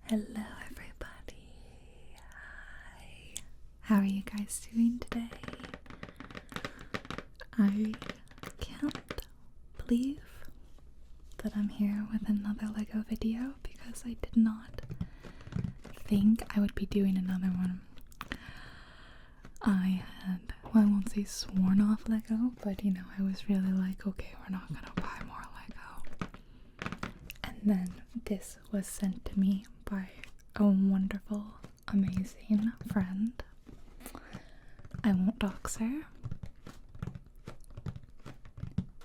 Hello everybody. Hi. How are you guys doing today? I can't believe that I'm here with another Lego video because I did not think I would be doing another one. I won't say sworn off Lego, but you know, I was really like, okay, we're not gonna buy more Lego. And then this was sent to me by a wonderful, amazing friend. I won't dox her,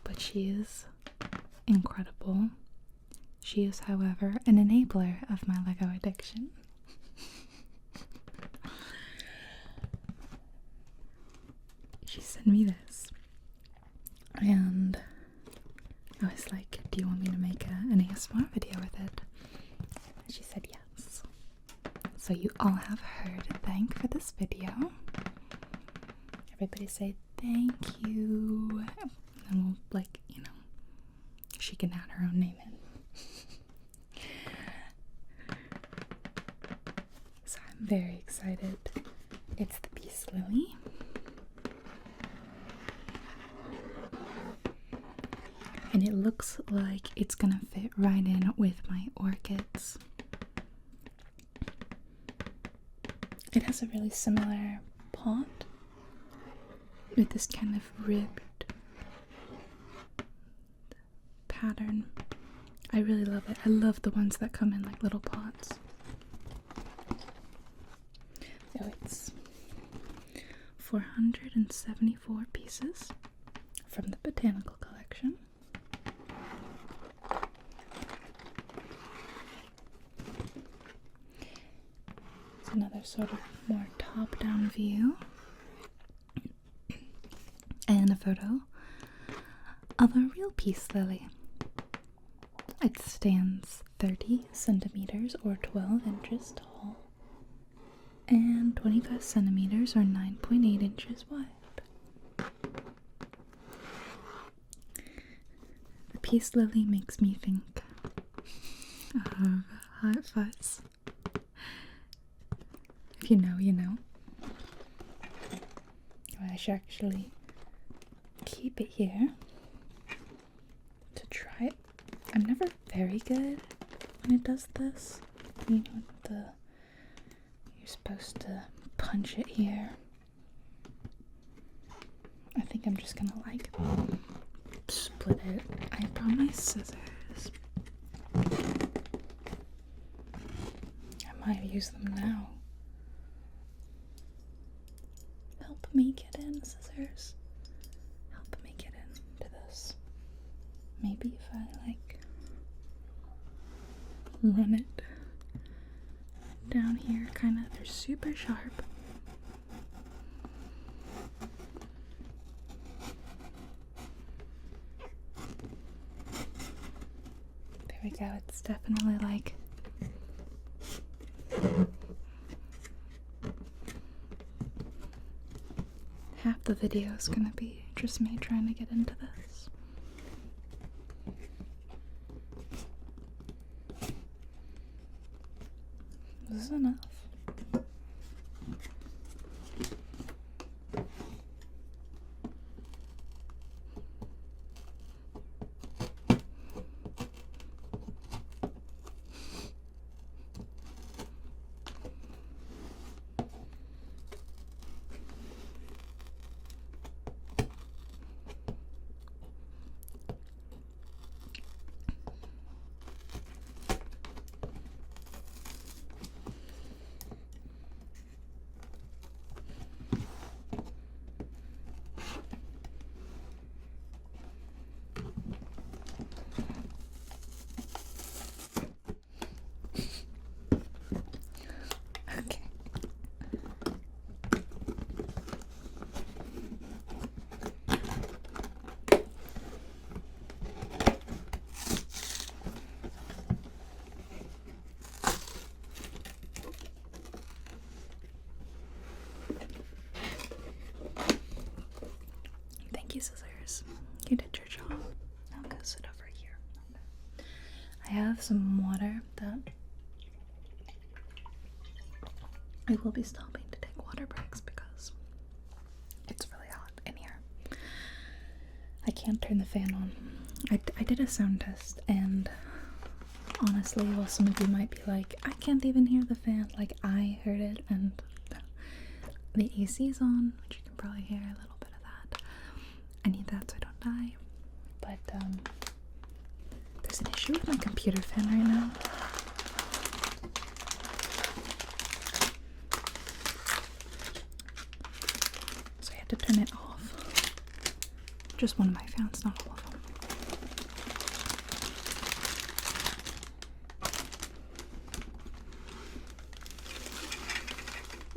but she is incredible. She is, however, an enabler of my Lego addiction. She sent me this, and I was like, do you want me to make an ASMR video with it? And she said yes. So you all have her to thank for this video. Everybody say thank you. And then we'll, like, you know, she can add her own name in. So I'm very excited. It's the Peace Lily. And it looks like it's gonna fit right in with my orchids. It has a really similar pot with this kind of ribbed pattern. I really love it. I love the ones that come in like little pots. So it's 474 pieces from the botanical collection. It's another sort of more top-down view. And a photo of a real peace lily. It stands 30 centimeters or 12 inches tall and 25 centimeters or 9.8 inches wide. The peace lily makes me think of Hot Fuzz. If you know, you know. I should actually keep it here to try it. I'm never very good when it does this. You know, you're supposed to punch it here. I think I'm just gonna like split it. I brought my scissors. I might use them now. Help me get in, scissors. Help me get into this. Maybe if I like run it down here, kind of, they're super sharp. There we go. It's definitely like half the video is gonna be just me trying to get into this. This is enough. Scissors. You did your job. Now go sit over here. I have some water that I will be stopping to take water breaks because it's really hot in here. I can't turn the fan on. I did a sound test, and honestly, while some of you might be like, I can't even hear the fan, like I heard it, and the AC is on, which you can probably hear a little bit of that. I need that so I don't die. But there's an issue with my computer fan right now. So I had to turn it off. Just one of my fans, not all of them.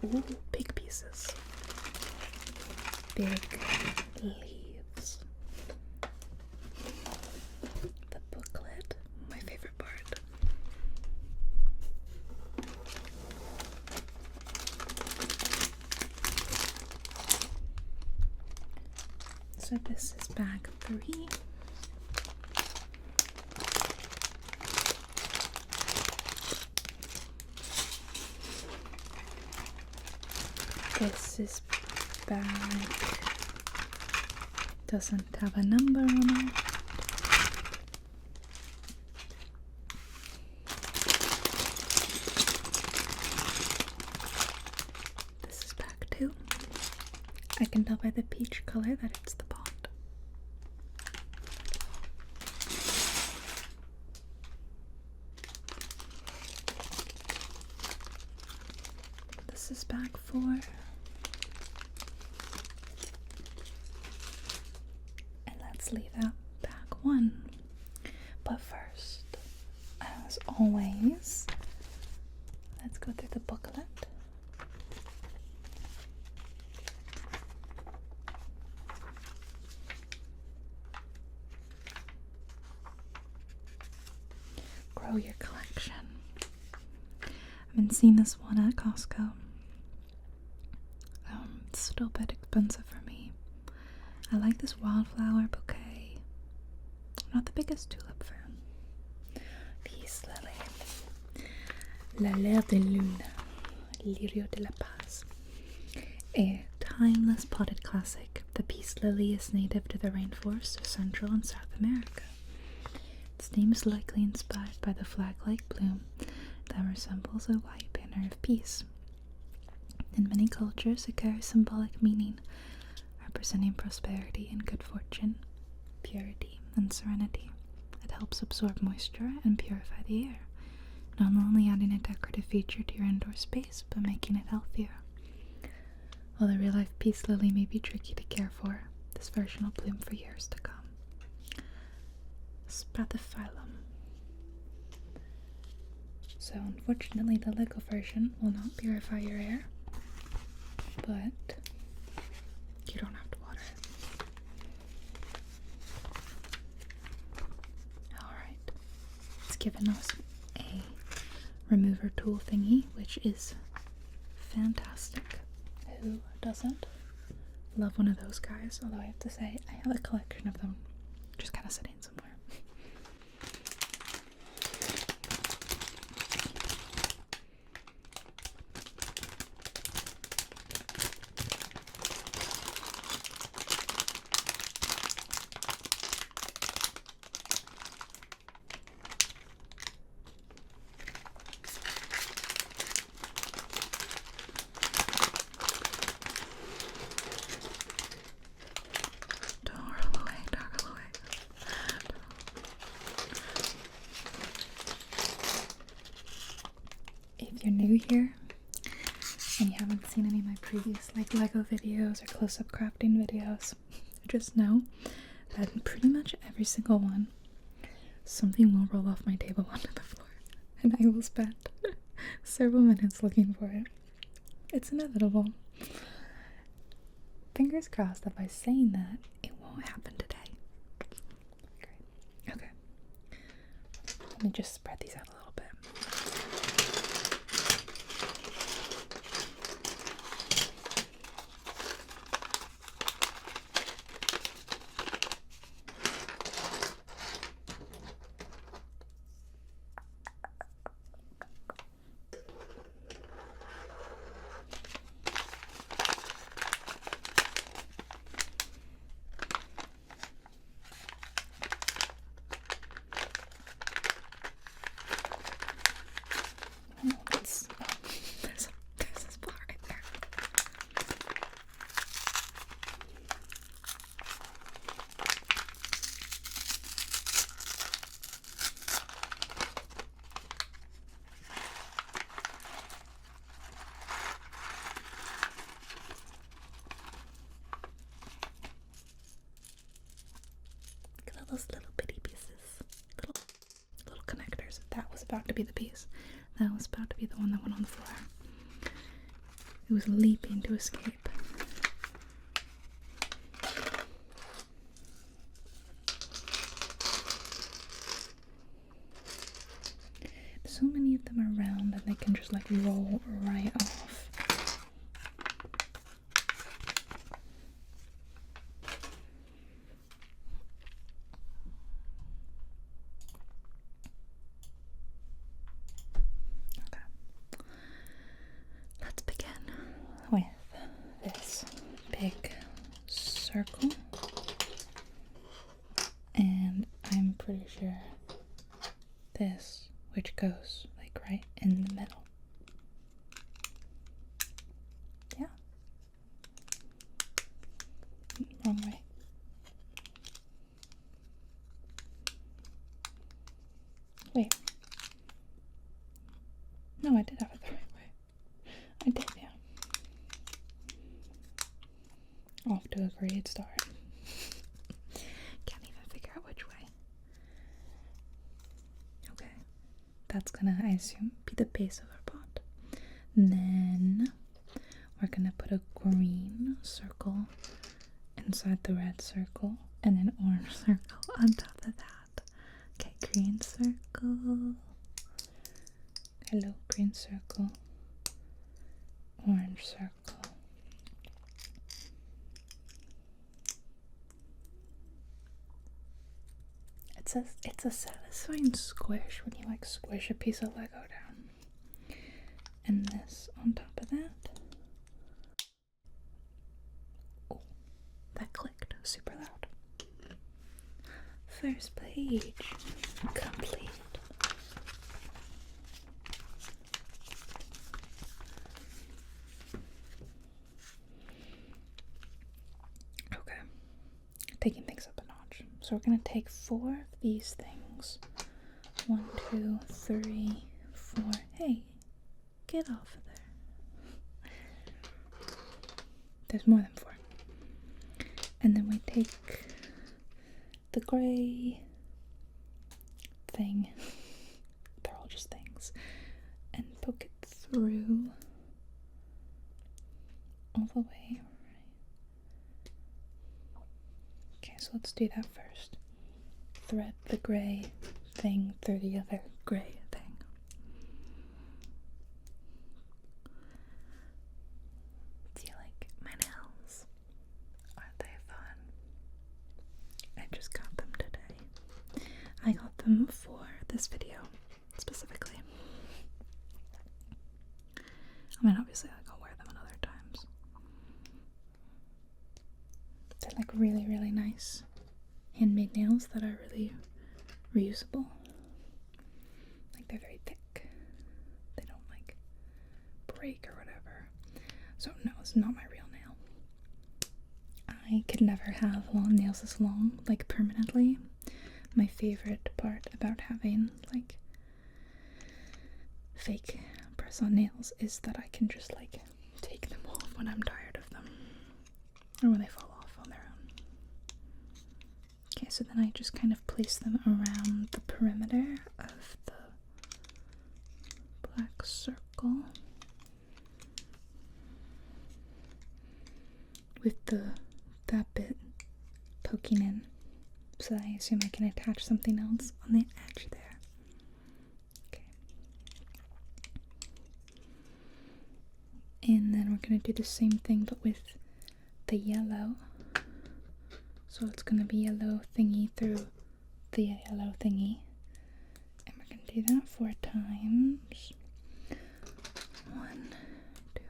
Ooh, big pieces. Big leaves. The booklet, my favorite part. So this is bag 3. This is bag, doesn't have a number on it. This is bag 2. I can tell by the peach color that it's the bond. This is bag 4. Leave out bag 1. But first, as always, let's go through the booklet. Grow your collection. I've been seeing this one at Costco. It's still a bit expensive for me. I like this wildflower bouquet. I'm not the biggest tulip fan. Peace lily. La Leur de Lune. Lirio de la Paz. A timeless potted classic, the peace lily is native to the rainforests of Central and South America. Its name is likely inspired by the flag-like bloom that resembles a white banner of peace. In many cultures, it carries symbolic meaning, representing prosperity and good fortune, purity and serenity. It helps absorb moisture and purify the air, not only adding a decorative feature to your indoor space, but making it healthier. While the real-life peace lily may be tricky to care for, this version will bloom for years to come. Spathiphyllum. So unfortunately the Lego version will not purify your air, but you don't have to water it. Alright, it's given us a remover tool thingy, which is fantastic. Who doesn't love one of those guys? Although I have to say, I have a collection of them just kind of sitting somewhere. If you're new here and you haven't seen any of my previous Lego videos or close-up crafting videos, just know that in pretty much every single one, something will roll off my table onto the floor, and I will spend several minutes looking for it. It's inevitable. Fingers crossed that by saying that, it won't happen today. Great. Okay. Let me just spread these out a little bit. about to be the piece. That was about to be the one that went on the floor. It was leaping to escape. So many of them are round and they can just like roll right off. Okay. Let's begin with this big circle. And I'm pretty sure this, which goes like right in the middle. Yeah. Wrong way. Wait. No, I did have it the right way. I did, yeah. Off to a great start. Can't even figure out which way. Okay. That's gonna, I assume, be the base of our pot. And then we're gonna put a green circle inside the red circle and an orange circle on top of that. Okay, green circle. Hello, green circle. Orange circle. It's a satisfying squish when you like squish a piece of Lego down. And this on top of that. Oh, that clicked super loud. First page complete. Okay, taking things up a notch. So we're gonna take 4 of these things. 1, 2, 3, 4. Hey, get off of there. There's more than 4. And then we take the gray thing. They're all just things. And poke it through all the way. Okay, so let's do that first. Thread the gray thing through the other gray thing. Do you like my nails? Aren't they fun? I just got them today. I got them for this video specifically. I mean, obviously I'll wear them at other times. They're like really, really nice handmade nails that are really reusable. Like they're very thick. They don't like break or whatever. So no, it's not my real nail. I could never have long nails this long, like permanently. My favorite part about having like fake press-on nails is that I can just like take them off when I'm tired of them. Or when they fall off on their own. Okay, so then I just kind of place them around the perimeter of the black circle with that bit poking in, so I assume I can attach something else on the edge there. Okay. And then we're going to do the same thing but with the yellow. So it's going to be yellow thingy through the yellow thingy. And we're going to do that 4 times. 1, 2,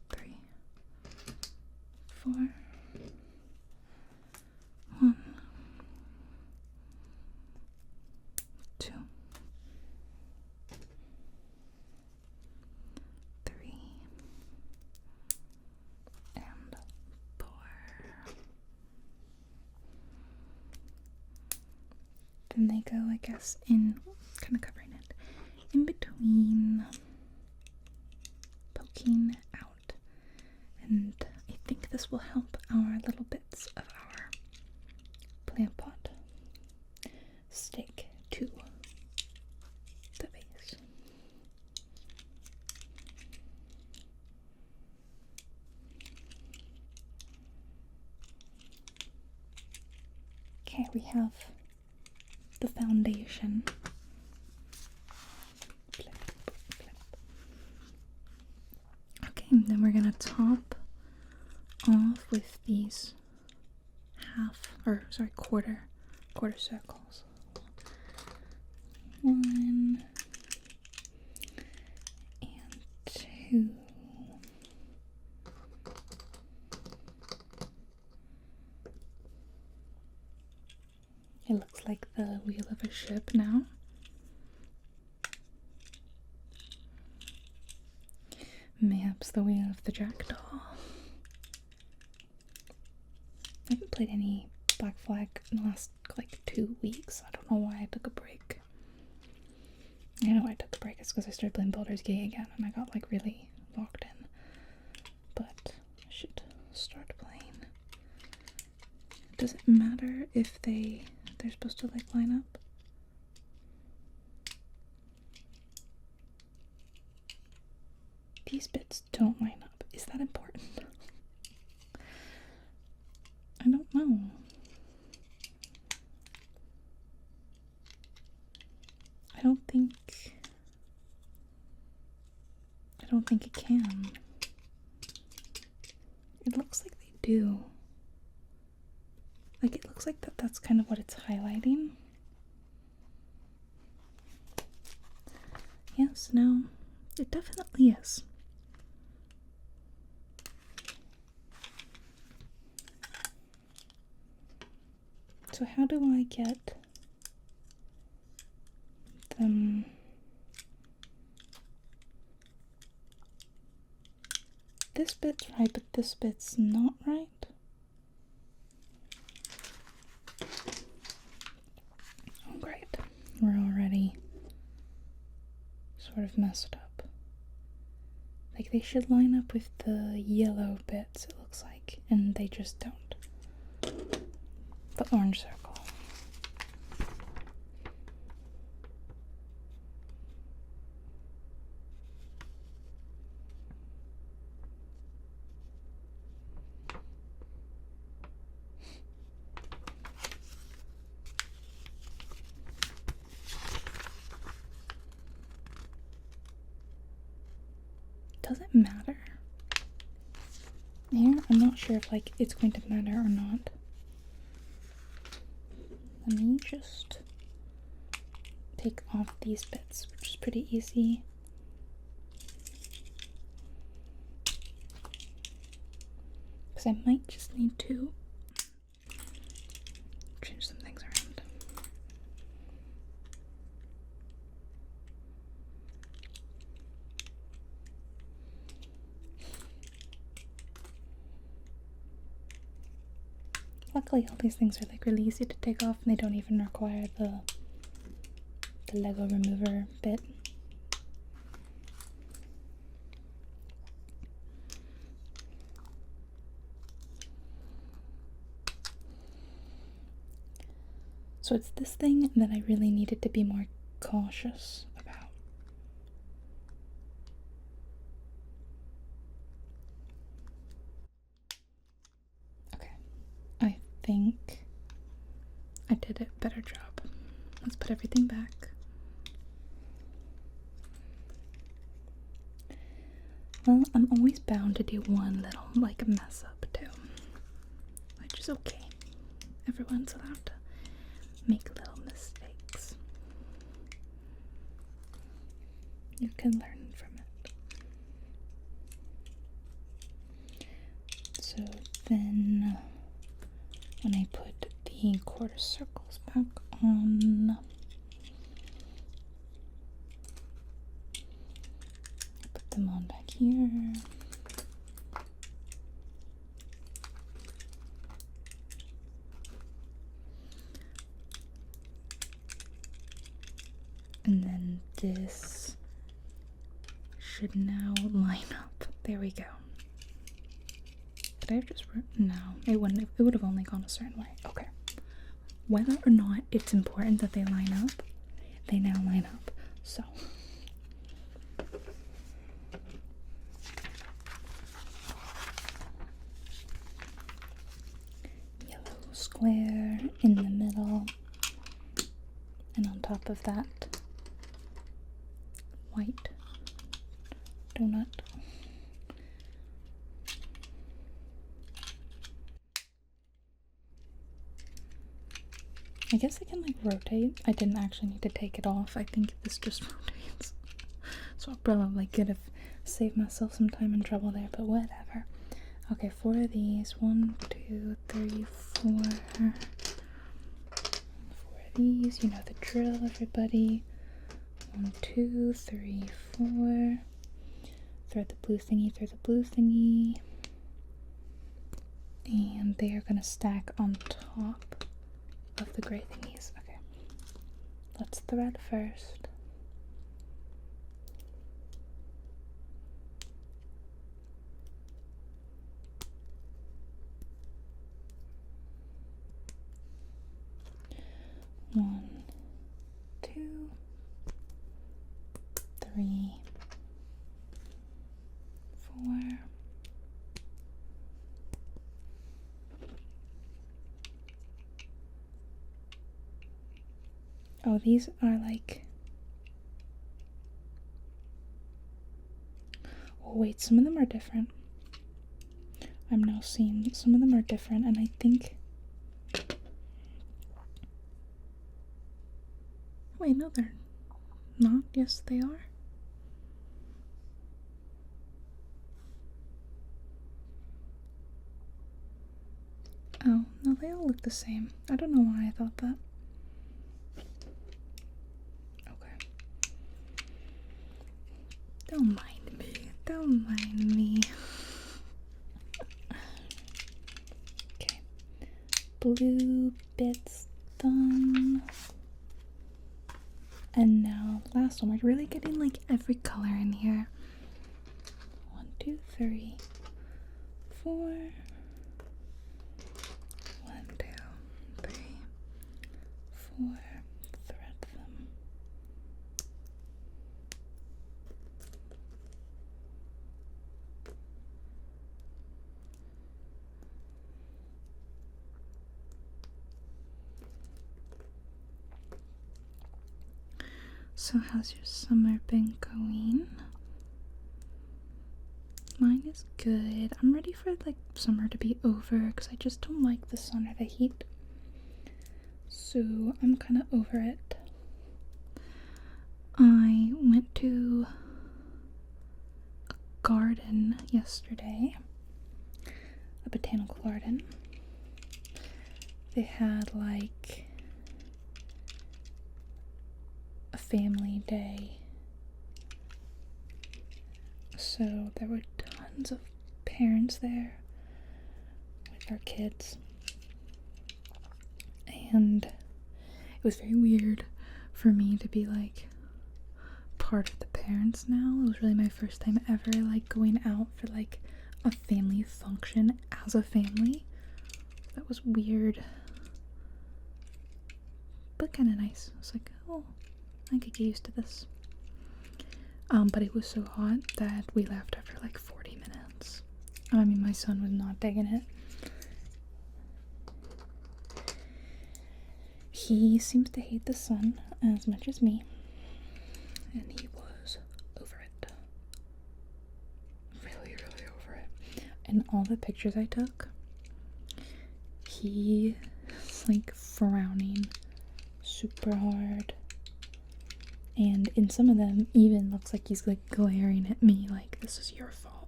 3, 4. 1, 2, 3, and 4. Then they go, I guess, in, kind of covering it, in between, poking out. And I think this will help our little bits of our plant pot stick to there we have the foundation. Okay, then we're gonna top off with these quarter circles. 1 and 2. It looks like the wheel of a ship now. Mayhaps the wheel of the jackdaw. I haven't played any Black Flag in the last like 2 weeks. I don't know why I took a break. I know I took a break. It's because I started playing Baldur's Gate again and I got like really locked in. But I should start playing. Does it matter if they're supposed to like line up? These bits don't line up. Is that important? I don't know. I don't think it can. It looks like they do. Like, it looks like that's kind of what it's highlighting. Yes, no, it definitely is. So how do I get them? This bit's right, but this bit's not right. Oh, great. We're already sort of messed up. Like, they should line up with the yellow bits, it looks like, and they just don't. The orange circle. Does it matter? Here, I'm not sure if like it's going to matter or not. Let me just take off these bits, which is pretty easy. Because I might just need to change some things around. Luckily, all these things are like really easy to take off, and they don't even require the Lego remover bit. So it's this thing that I really needed to be more cautious about. Okay, I think I did a better job. Let's put everything back. Well, I'm always bound to do one little, like, mess up too, which is okay. Everyone's allowed to make little mistakes. You can learn from it. So then, when I put the quarter circles back on, put them on back here. And then this should now line up. There we go. Did I just no, it wouldn't. It would have only gone a certain way. Okay. Whether or not it's important that they line up, they now line up. So yellow square in the middle. top of that white donut. I guess I can like rotate. I didn't actually need to take it off. I think this just rotates. So I'll probably could have saved myself some time and trouble there, but whatever. Okay, 4 of these. 1, 2, 3, 4. 4 of these. You know the drill, everybody. 1, 2, 3, 4. Thread the blue thingy through the blue thingy. And they are gonna stack on top of the gray thingies. Okay. Let's thread first. One, 2, 3, 4. Oh, these are like... Oh wait, some of them are different. I'm now seeing some of them are different, and I think... Wait, no, they're not. Yes, they are. Oh, no, they all look the same. I don't know why I thought that. Okay. Don't mind me. Don't mind me. Okay. Blue bits done. And now, last one. We're really getting like every color in here. 1, 2, 3, 4. 1, 2, 3, 4. Thread them. So how's your summer been going? Mine is good. I'm ready for like summer to be over because I just don't like the sun or the heat. So I'm kind of over it. I went to a garden yesterday, a botanical garden. They had like a family day. So there were tons of parents there with their kids. And it was very weird for me to be like part of the parents now. It was really my first time ever like going out for like a family function as a family. That was weird, but kind of nice. I was like, oh, I could get used to this. But it was so hot that we left after like 40 minutes. I mean, my son was not digging it. He seems to hate the sun as much as me, and he was over it. Really, really over it. And all the pictures I took, he is like frowning super hard. And in some of them, even looks like he's like glaring at me like, this is your fault.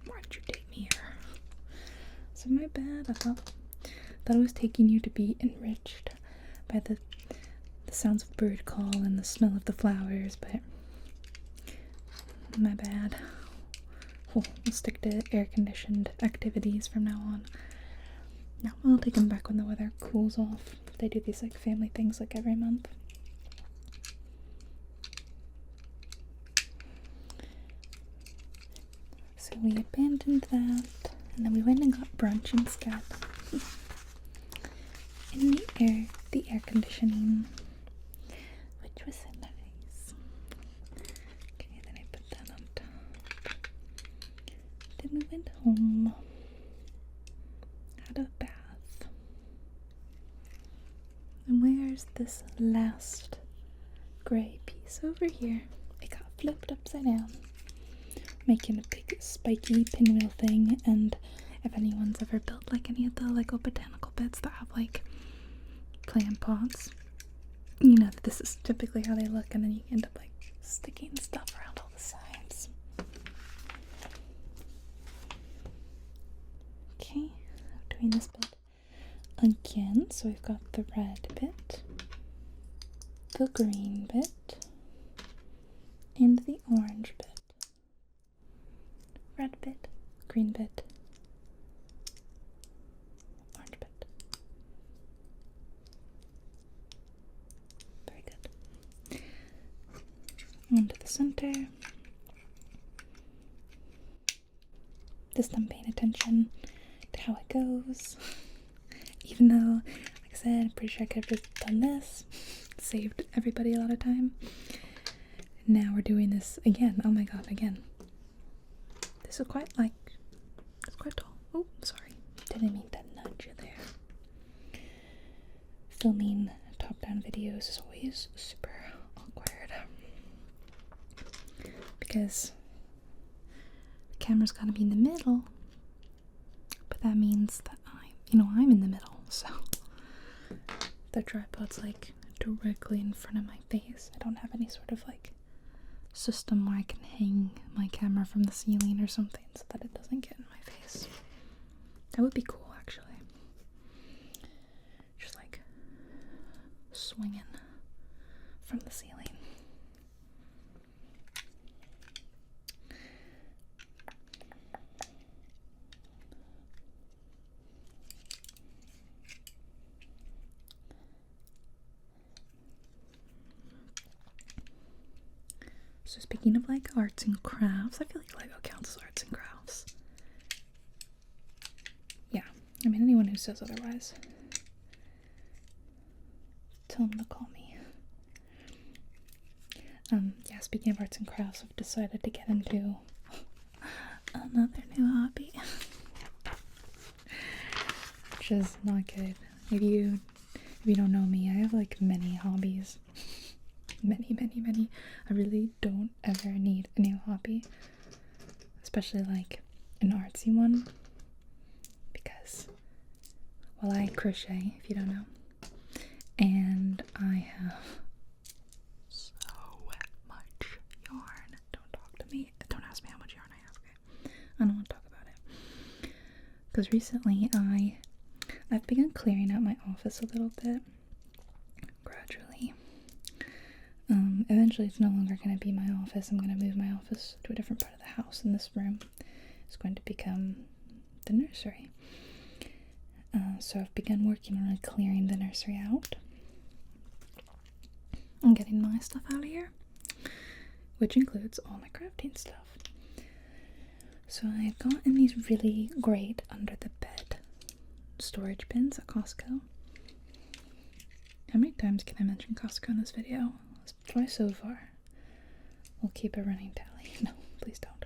Why did you take me here? So my bad. I thought I was taking you to be enriched by the sounds of bird call and the smell of the flowers, but my bad. We'll stick to air-conditioned activities from now on. No, I'll take him back when the weather cools off. They do these like family things like every month. So we abandoned that, and then we went and got brunch instead. In the air conditioning, which was so nice. Okay, then I put that on top. Then we went home, had a bath. And where's this last gray piece over here. It got flipped upside down, making a big spiky pinwheel thing. And if anyone's ever built like any of the Lego botanical beds that have like plant pots, you know that this is typically how they look, and then you end up like sticking stuff around all the sides. Okay, I'm doing this bit again. So we've got the red bit, the green bit, and the orange bit. Red bit, green bit, orange bit. Very good. On to the center. This time paying attention to how it goes. Even though, like I said, I'm pretty sure I could have just done this. Saved everybody a lot of time. Now we're doing this again. Oh my god, again. This is quite like, it's quite tall. Oh, sorry. Didn't mean to nudge you there. Filming top-down videos is always super awkward. Because the camera's gotta be in the middle. But that means that I'm in the middle, so the tripod's like directly in front of my face. I don't have any sort of like system where I can hang my camera from the ceiling or something so that it doesn't get in my face. That would be cool, actually. Just like swinging from the ceiling. So speaking of like arts and crafts, I feel like Lego counts as arts and crafts. Yeah, I mean anyone who says otherwise, tell them to call me. Yeah, speaking of arts and crafts, I've decided to get into another new hobby. Which is not good. If you don't know me, I have like many hobbies. Many. I really don't ever need a new hobby, especially like an artsy one, because, well, I crochet, if you don't know, and I have so much yarn. Don't talk to me. Don't ask me how much yarn I have, okay? I don't want to talk about it. Because recently I've begun clearing out my office a little bit, gradually. Eventually it's no longer going to be my office. I'm going to move my office to a different part of the house, and this room is going to become the nursery. So I've begun working on clearing the nursery out and getting my stuff out of here, which includes all my crafting stuff. So I've gotten these really great under the bed storage bins at Costco. How many times can I mention Costco in this video? Twice so far. We'll keep a running tally. No, please don't.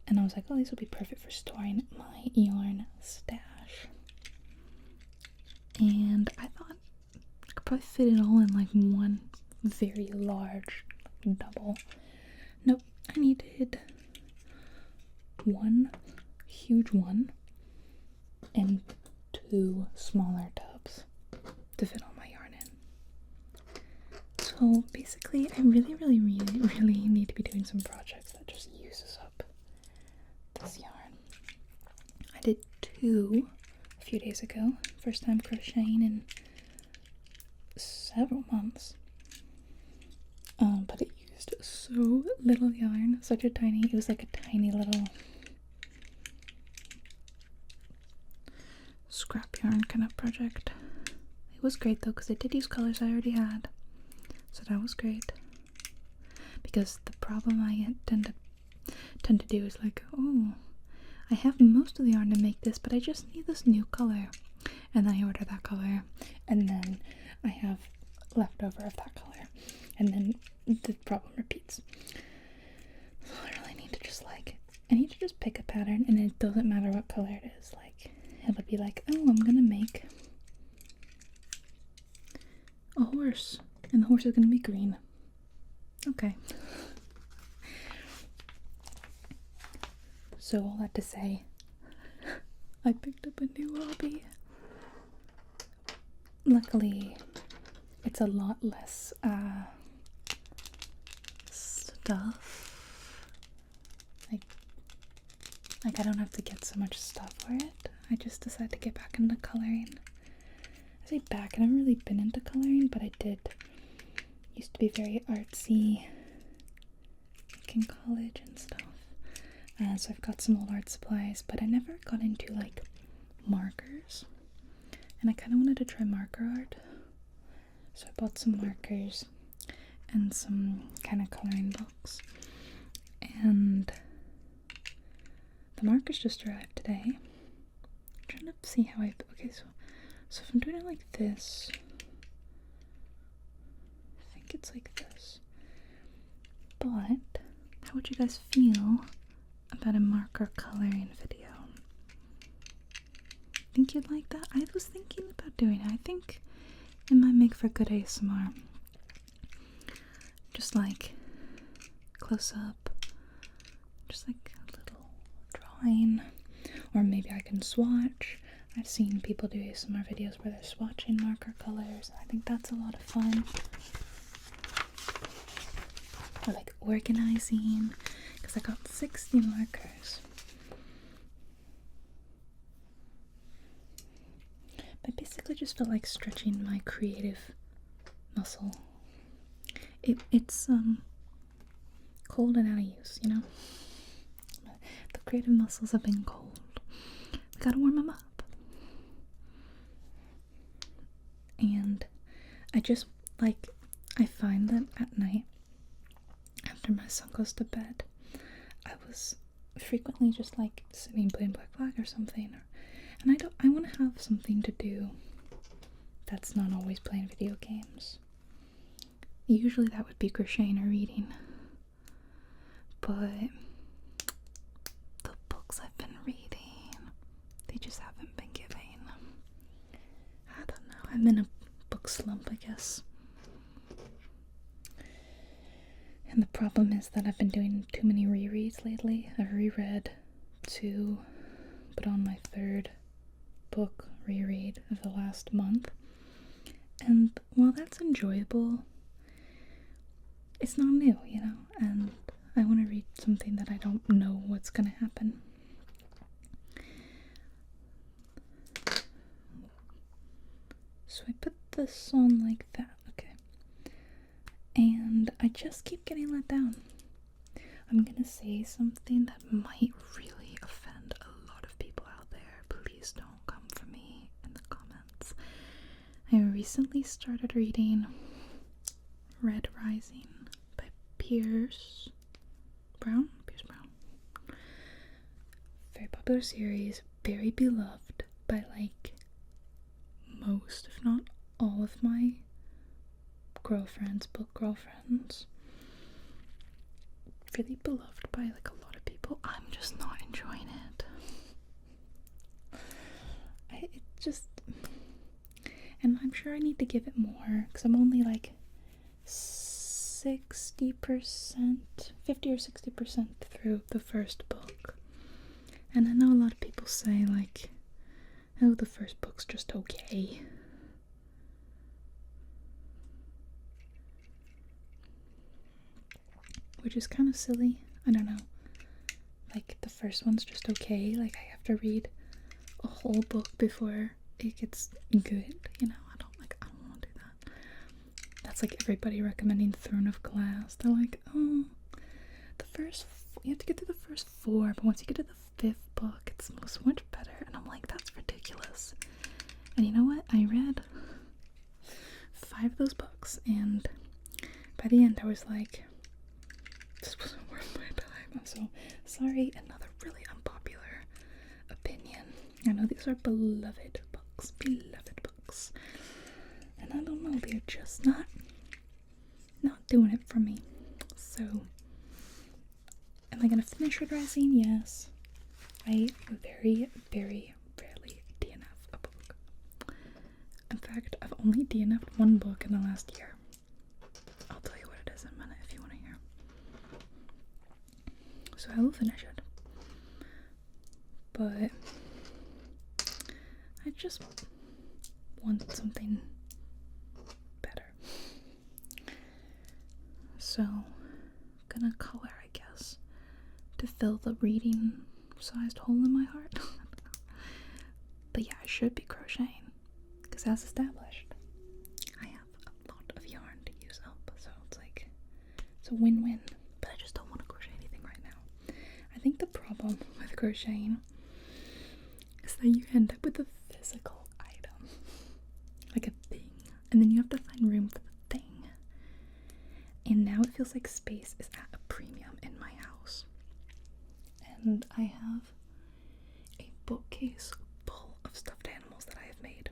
And I was like, oh, these will be perfect for storing my yarn stash. And I thought I could probably fit it all in like one very large double. Nope, I needed one huge one and two smaller tubs to fit all my yarn in. So basically I really need to be doing some projects that just uses up this yarn. I did two a few days ago. First time crocheting in several months. But it used so little yarn, it was like a tiny little scrap yarn kind of project. It was great though, because it did use colors I already had, so that was great. Because the problem I tend to do is like, oh, I have most of the yarn to make this, but I just need this new color, and then I order that color, and then I have leftover of that color, and then the problem repeats. So I really need to just pick a pattern, and it doesn't matter what color it is. Like, it'll be like, oh, I'm gonna make a horse, and the horse is gonna be green. Okay. So all that to say, I picked up a new hobby. Luckily, it's a lot less stuff. Like I don't have to get so much stuff for it. I just decided to get back into coloring. I say back, I haven't really been into coloring, but I did used to be very artsy, like in college and stuff. So I've got some old art supplies, but I never got into like markers. And I kind of wanted to try marker art. So I bought some markers and some kind of coloring books. And the markers just arrived today. I'm trying to see how okay, so if I'm doing it like this, I think it's like this. But how would you guys feel about a marker coloring video? Think you'd like that? I was thinking about doing it. I think it might make for good ASMR. Just like close up, just like a little drawing, or maybe I can swatch. I've seen people do ASMR videos where they're swatching marker colors. I think that's a lot of fun. Or like organizing, because I got 60 markers. I basically just felt like stretching my creative muscle. It's cold and out of use, you know? The creative muscles have been cold. We gotta warm them up. And I just, like, I find that at night, after my son goes to bed, I was frequently just, like, sitting playing Black Flag or something. And I want to have something to do that's not always playing video games. Usually that would be crocheting or reading. But the books I've been reading, they just haven't been giving. I don't know. I'm in a book slump, I guess. And the problem is that I've been doing too many rereads lately. I've reread 2, but on my 3rd book reread of the last month. And while that's enjoyable, it's not new, you know, and I want to read something that I don't know what's gonna happen. So I put this on like that, okay. And I just keep getting let down. I'm gonna say something that might really offend a lot of people out there. Please don't come for me in the comments. I recently started reading Red Rising by Pierce Brown. Very popular series, very beloved by like most, if not all of my book girlfriends. Really beloved by like a lot of people. I'm just not enjoying it. And I'm sure I need to give it more, because I'm only like 60%, 50 or 60% through the first book. And I know a lot of people say like, oh, the first book's just okay. Which is kind of silly. I don't know. Like, the first one's just okay. Like, I have to read a whole book before it gets good, you know? I don't want to do that. That's like everybody recommending Throne of Glass. They're like, oh, you have to get through the first 4, but once you get to the 5th book, it's so much better. And I'm like, that's ridiculous. And you know what? I read 5 of those books, and by the end I was like, this wasn't worth my time. I'm so sorry. Another really unpopular opinion. I know these are beloved books. And I don't know, they're just not doing it for me. So, am I gonna finish Red Rising? Yes. I very, very rarely DNF a book. In fact, I've only DNF'd one book in the last year. I'll tell you what it is in a minute if you want to hear. So I will finish it. But I just want something better. So I'm gonna color, I guess, to fill the reading sized hole in my heart. But yeah, I should be crocheting, because as established, I have a lot of yarn to use up, so it's like, it's a win-win, but I just don't want to crochet anything right now. I think the problem with crocheting is that you end up with a physical item, like a thing, and then you have to find room for the thing. And now it feels like space is at a premium in my house. And I have a bookcase full of stuffed animals that I have made.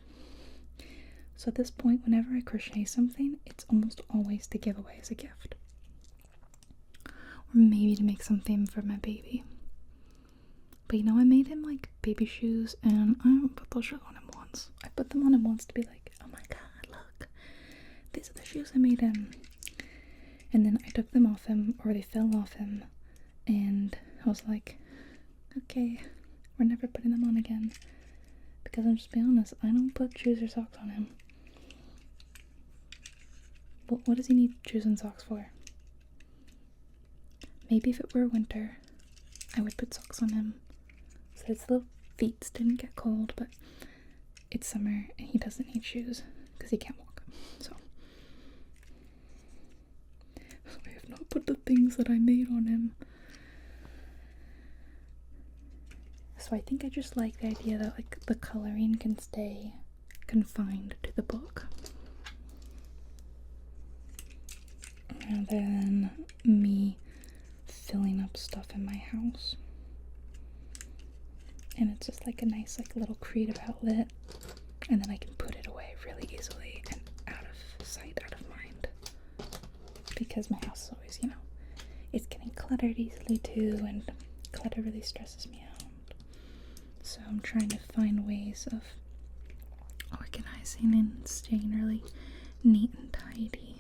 So at this point, whenever I crochet something, it's almost always to give away as a gift. Or maybe to make something for my baby. But you know, I made him like baby shoes, and I haven't put those shoes on him once. I put them on him once to be like, oh my god, look, these are the shoes I made him. And then I took them off him, or they fell off him, and I was like, okay, we're never putting them on again. Because I'm just being honest, I don't put shoes or socks on him. What does he need shoes and socks for? Maybe if it were winter, I would put socks on him so his little feet didn't get cold, but it's summer and he doesn't need shoes because he can't walk. So I have not put the things that I made on him. So I think I just like the idea that like the coloring can stay confined to the book. And then me filling up stuff in my house. And it's just like a nice like little creative outlet. And then I can put it away really easily and out of sight, out of mind. Because my house is always, you know, it's getting cluttered easily too, and clutter really stresses me out. So I'm trying to find ways of organizing and staying really neat and tidy.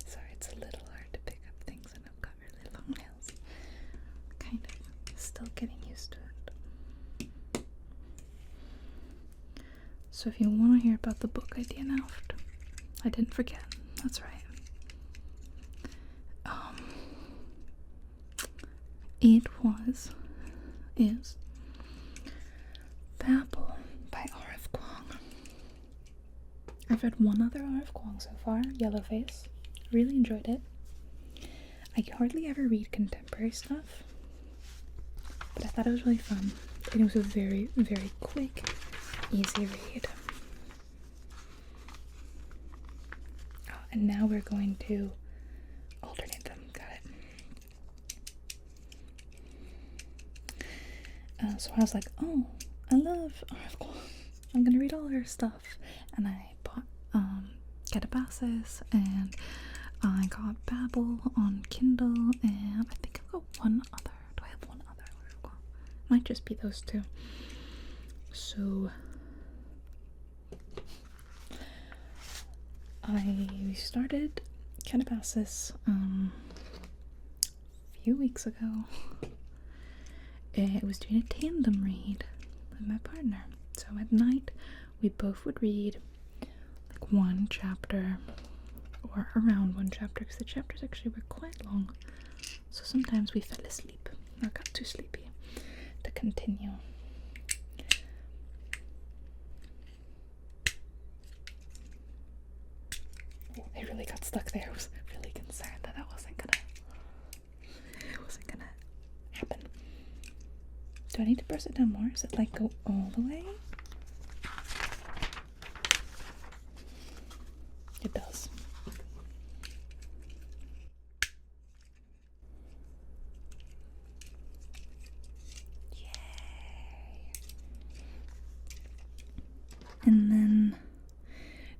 Sorry, it's a little hard to pick up things when I've got really long nails. Kind of still getting used to it. So if you want to hear about the book I DNF'd, I didn't forget. That's right. Is Babel by R.F. Kuang. I've read one other R.F. Kuang so far, Yellowface. Really enjoyed it. I hardly ever read contemporary stuff, but I thought it was really fun. And it was a very, very quick, easy read. Oh, and now we're going to alternate them. Got it. So I was like, oh, I love R.F. Kuang. I'm gonna read all her stuff. And I bought Calabasas, and I got Babel on Kindle, and I think I've got one other. Do I have one other R.F. Kuang? Might just be those two. So I started Calabasas a few weeks ago. It was doing a tandem read with my partner. So at night, we both would read like one chapter or around one chapter, because the chapters actually were quite long. So sometimes we fell asleep or got too sleepy to continue. Oh, they really got stuck there. I was really concerned that it wasn't gonna happen. Do I need to press it down more? Does it like go all the way? It does. Yay! And then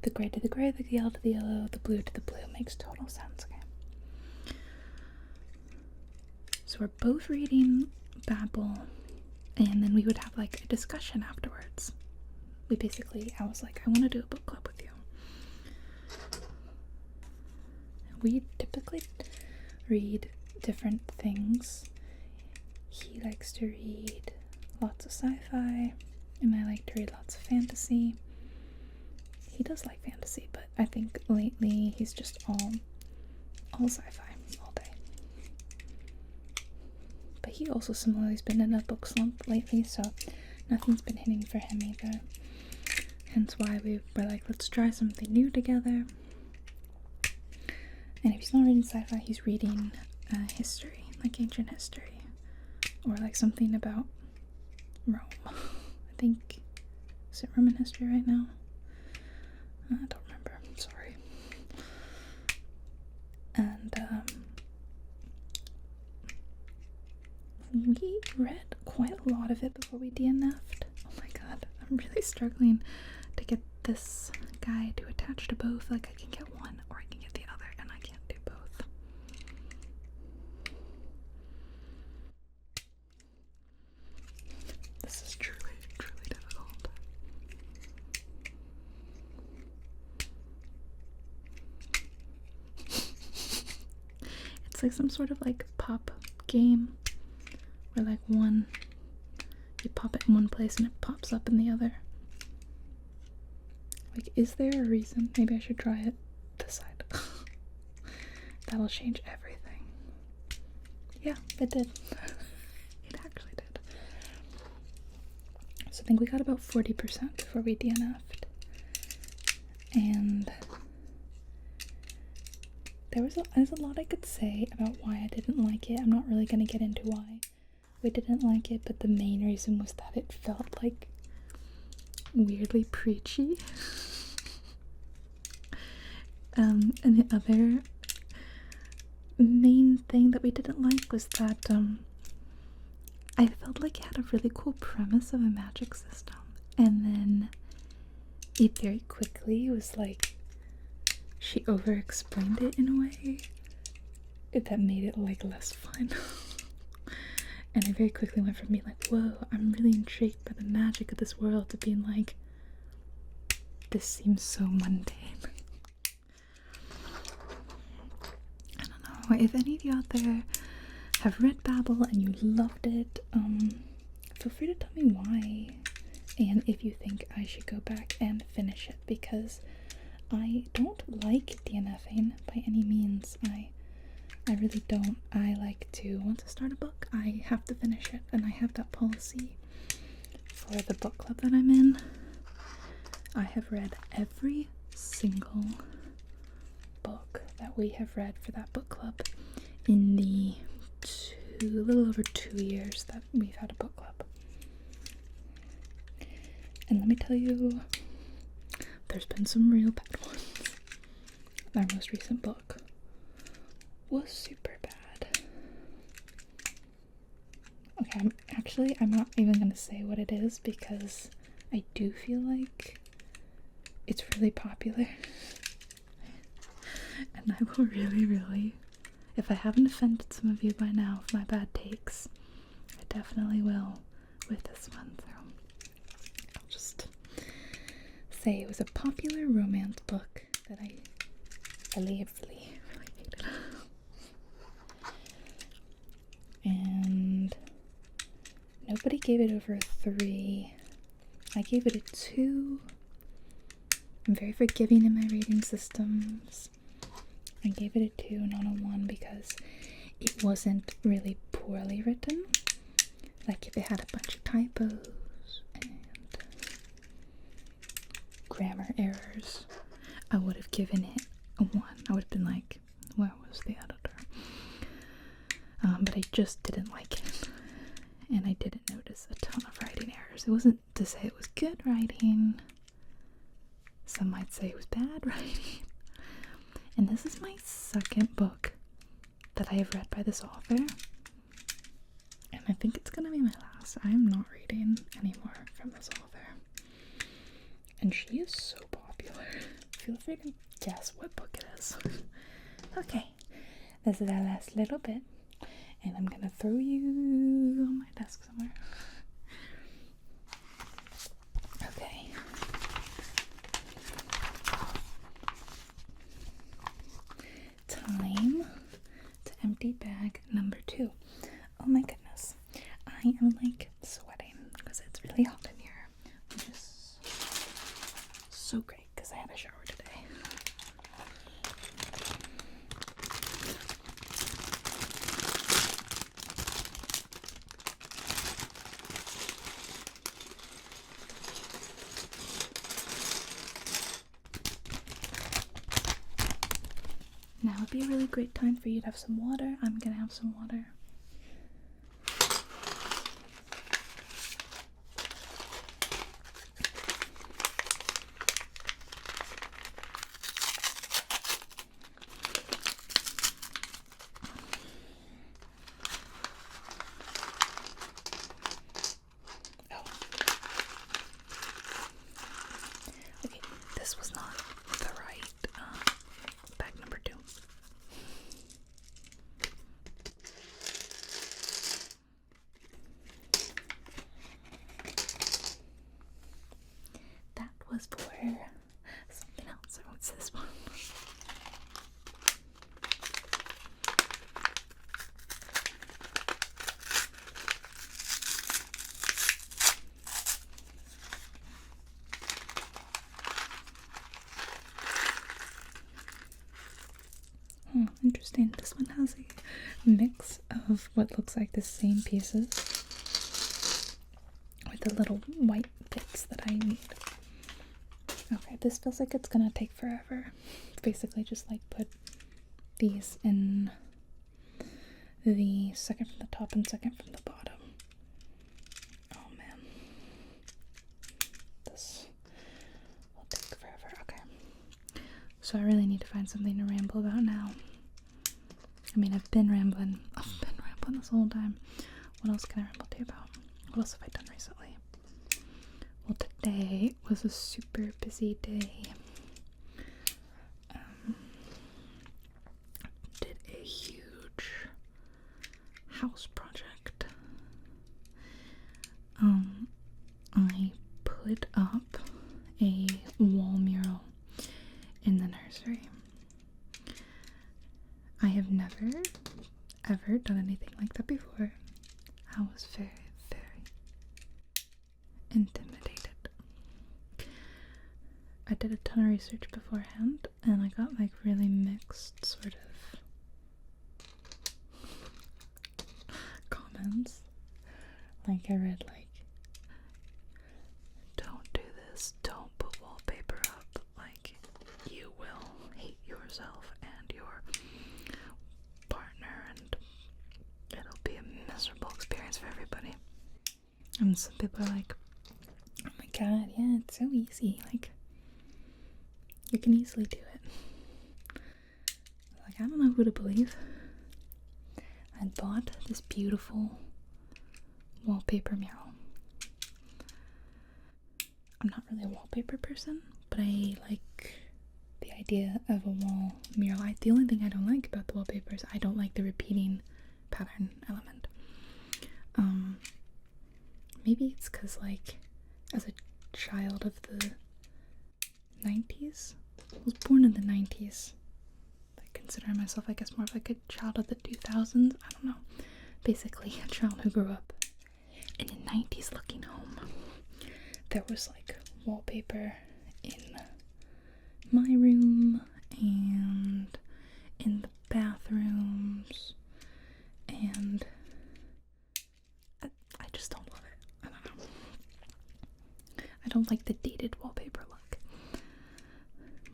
the gray to the gray, the yellow to the yellow, the blue to the blue makes total sense. Okay. So we're both reading Babel and then we would have like a discussion afterwards. I was like, I want to do a book club with you. We typically read different things. He likes to read lots of sci-fi, and I like to read lots of fantasy. He does like fantasy, but I think lately he's just all sci-fi all day. But he also similarly has been in a book slump lately, so nothing's been hitting for him either. Hence why we were like, let's try something new together. And if he's not reading sci-fi, he's reading history, like ancient history, or like something about Rome. I think, is it Roman history right now? I don't remember, I'm sorry. And we read quite a lot of it before we DNF'd. Oh my god, I'm really struggling to get this guy to attach to both. Like, I can get one or I can get the other, and I can't do both. This is truly, truly difficult. It's like some sort of like pop game where like you pop it in one place and it pops up in the other. Like, is there a reason? Maybe I should try it this side. That'll change everything. Yeah, it did. It actually did. So I think we got about 40% before we DNF'd. And there's a lot I could say about why I didn't like it. I'm not really going to get into why we didn't like it, but the main reason was that it felt like weirdly preachy. And the other main thing that we didn't like was that I felt like it had a really cool premise of a magic system, and then it very quickly was like she over-explained it in a way that made it like less fun. And I very quickly went from being like, whoa, I'm really intrigued by the magic of this world, to being like, this seems so mundane. I don't know, if any of you out there have read Babel and you loved it, feel free to tell me why, and if you think I should go back and finish it, because I don't like DNFing by any means. I really don't. I like to, once I start a book, I have to finish it, and I have that policy for the book club that I'm in. I have read every single book that we have read for that book club in the a little over 2 years that we've had a book club. And let me tell you, there's been some real bad ones. Our most recent book was super bad. Okay, I'm not even gonna say what it is, because I do feel like it's really popular. And I will really, if I haven't offended some of you by now with my bad takes, I definitely will with this one. So I'll just say it was a popular romance book that I really hated. And nobody gave it over a 3. I gave it a 2. I'm very forgiving in my rating systems. I gave it a 2, not a 1, because it wasn't really poorly written. Like, if it had a bunch of typos and grammar errors, I would have given it a 1. I would have been like, where was the editor? But I just didn't like it, and I didn't notice a ton of writing errors. It wasn't to say it was good writing. Some might say it was bad writing. And this is my second book that I have read by this author, and I think it's gonna be my last. I am not reading anymore from this author, and she is so popular. Feel free to guess what book it is. Okay, this is our last little bit, and I'm gonna throw you on my desk somewhere. so great because I had a shower today. Now would be a really great time for you to have some water. I'm gonna have some water. Okay, this was not the right bag number 2. That was for something else. What's this one? Oh, interesting. This one has a mix of what looks like the same pieces with the little white bits that I need. Okay, this feels like it's gonna take forever. It's basically just like put these in the second from the top and second from the bottom. Oh man. This will take forever. Okay. So I really need to find something to ramble about now. I mean, I've been rambling this whole time. What else can I ramble to you about? What else have I done recently? Well, today was a super busy day. Did a huge house project. I put up a wall mural in the nursery. I have never ever done anything like that before. I was very, very intimidated. I did a ton of research beforehand and I got like really mixed sort of comments. Like I read like, don't do this, don't put wallpaper up, like you will hate yourself and your partner and it'll be a miserable experience for everybody. And some people are like, oh my god, yeah, it's so easy, like you can easily do it. Like, I don't know who to believe. I bought this beautiful wallpaper mural. I'm not really a wallpaper person, but I like the idea of a wall mural. The only thing I don't like about the wallpaper is I don't like the repeating pattern element. Maybe it's because, like, as a child of the 90s, I was born in the 90s. I consider myself, I guess, more of like a child of the 2000s. I don't know. Basically, a child who grew up in a 90s looking home. There was like wallpaper in my room and in the bathrooms, and I just don't love it. I don't know. I don't like the dated wallpaper look.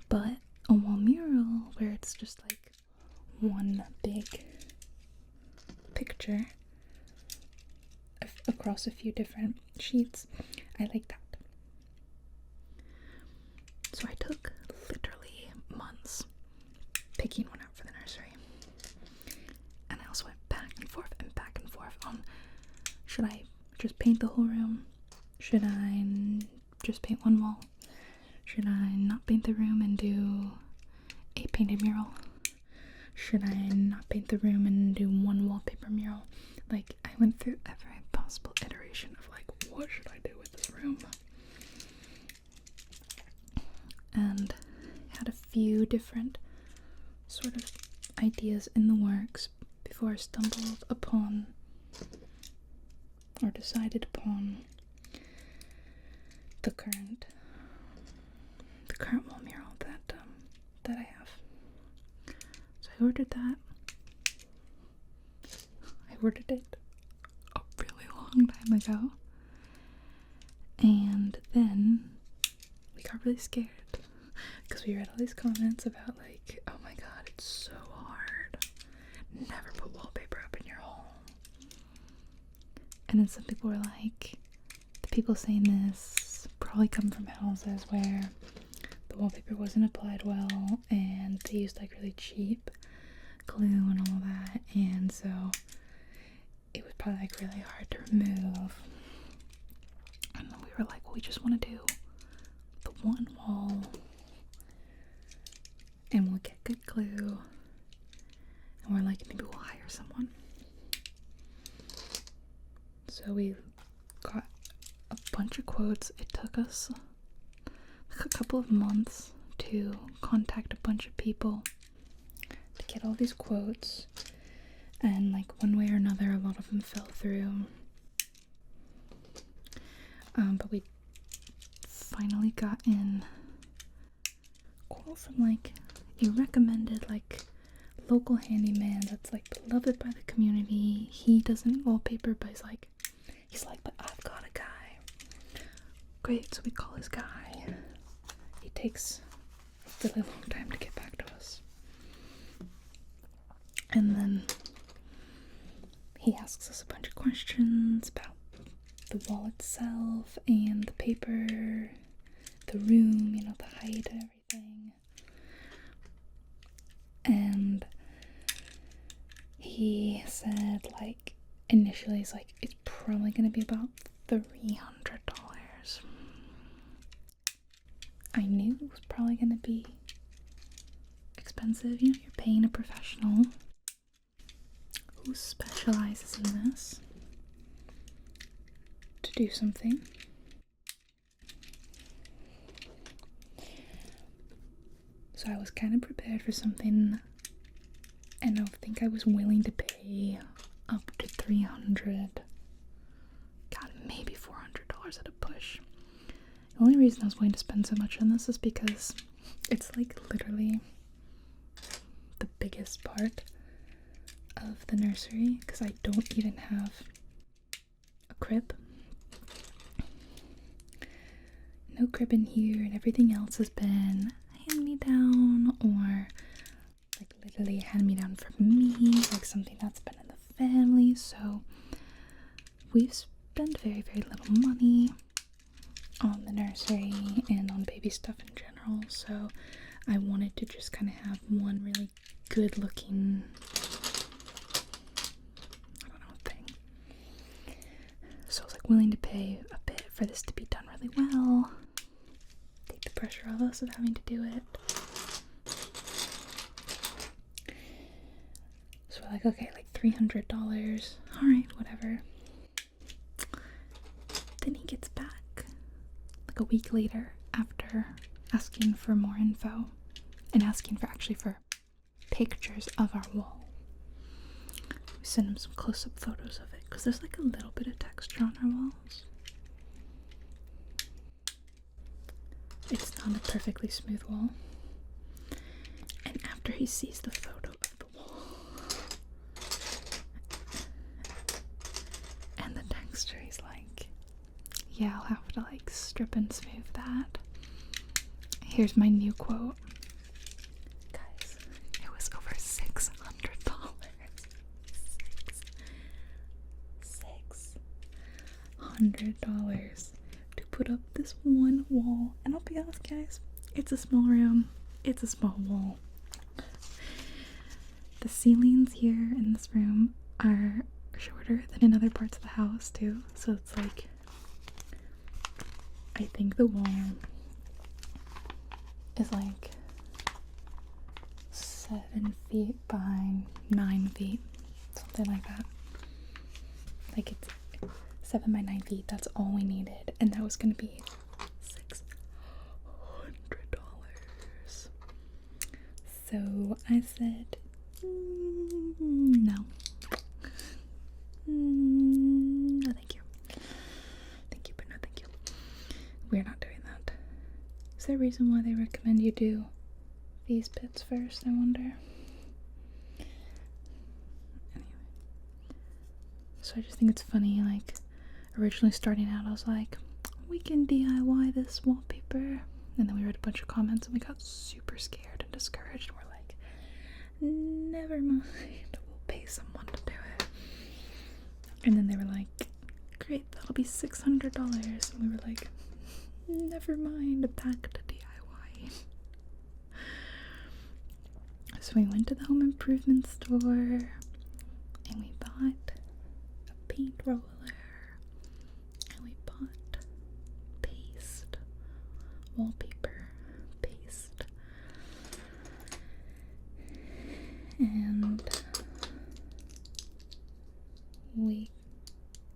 But a wall mural where it's just like one big picture across a few different sheets, I like that. So I took literally months picking one out for the nursery. And I also went back and forth on, should I just paint the whole room? Should I just paint one wall? Should I not paint the room and do a painted mural? Should I not paint the room and do one wallpaper mural? Like, I went through every possible iteration of like, what should I do with this room? And had a few different sort of ideas in the works before I stumbled upon or decided upon the current current wall mural that I have. So I ordered that. I ordered it a really long time ago. And then we got really scared because we read all these comments about like, oh my god, it's so hard. Never put wallpaper up in your home. And then some people were like, the people saying this probably come from houses where the wallpaper wasn't applied well and they used like really cheap glue and all that, and so it was probably like really hard to remove. And then we were like, well, we just want to do the one wall and we'll get good glue, and we're like, maybe we'll hire someone. So we got a bunch of quotes. It took us like a couple of months to contact a bunch of people to get all these quotes, and like one way or another a lot of them fell through. But we finally got in a quote from like a recommended like local handyman that's like beloved by the community. He doesn't wallpaper, but he's like, but I've got a guy. Great, so we call this guy. He takes a really long time to get back to us. And then he asks us a bunch of questions about the wall itself and the paper, the room, you know, the height and everything. And he said, like, initially he's like, it's probably gonna be about $300. I knew it was probably gonna be expensive. You know, you're paying a professional who specializes in this to do something. So I was kind of prepared for something, and I think I was willing to pay up to $300, God, maybe $400 at a push. The only reason I was willing to spend so much on this is because it's like literally the biggest part of the nursery, because I don't even have a crib. No crib in here, and everything else has been hand-me-down, or like literally hand-me-down from me, like something that's been in the family. So we've spent very, very little money on the nursery and on baby stuff in general, so I wanted to just kind of have one really good looking, I don't know, thing. So I was like willing to pay a bit for this to be done really well, take the pressure off us of having to do it. So we're like, okay, like $300, alright, whatever. Then he gets back like a week later after asking for more info and asking for pictures of our wall. We sent him some close-up photos of it because there's like a little bit of texture on our walls. It's not a perfectly smooth wall. And after he sees the photo of the wall and the texture, he's like, yeah, I'll have to like strip and smooth that. Here's my new quote. Guys, it was over $600. $600 to put up this one wall. And I'll be honest, guys, it's a small room. It's a small wall. The ceilings here in this room are shorter than in other parts of the house too. So it's like, I think the wall is like 7 feet by 9 feet, something like that. Like it's 7 by 9 feet, that's all we needed, and that was gonna be $600. So I said, no. No, thank you. Thank you, but no thank you. We're not doing that. So there a reason why they recommend you do these bits first, I wonder? Anyway. So I just think it's funny, like, originally starting out I was like, we can DIY this wallpaper. And then we read a bunch of comments and we got super scared and discouraged. And we're like, never mind, we'll pay someone to do it. And then they were like, great, that'll be $600. And we were like, never mind, back to DIY. So we went to the home improvement store and we bought a paint roller and we bought paste, wallpaper paste, and we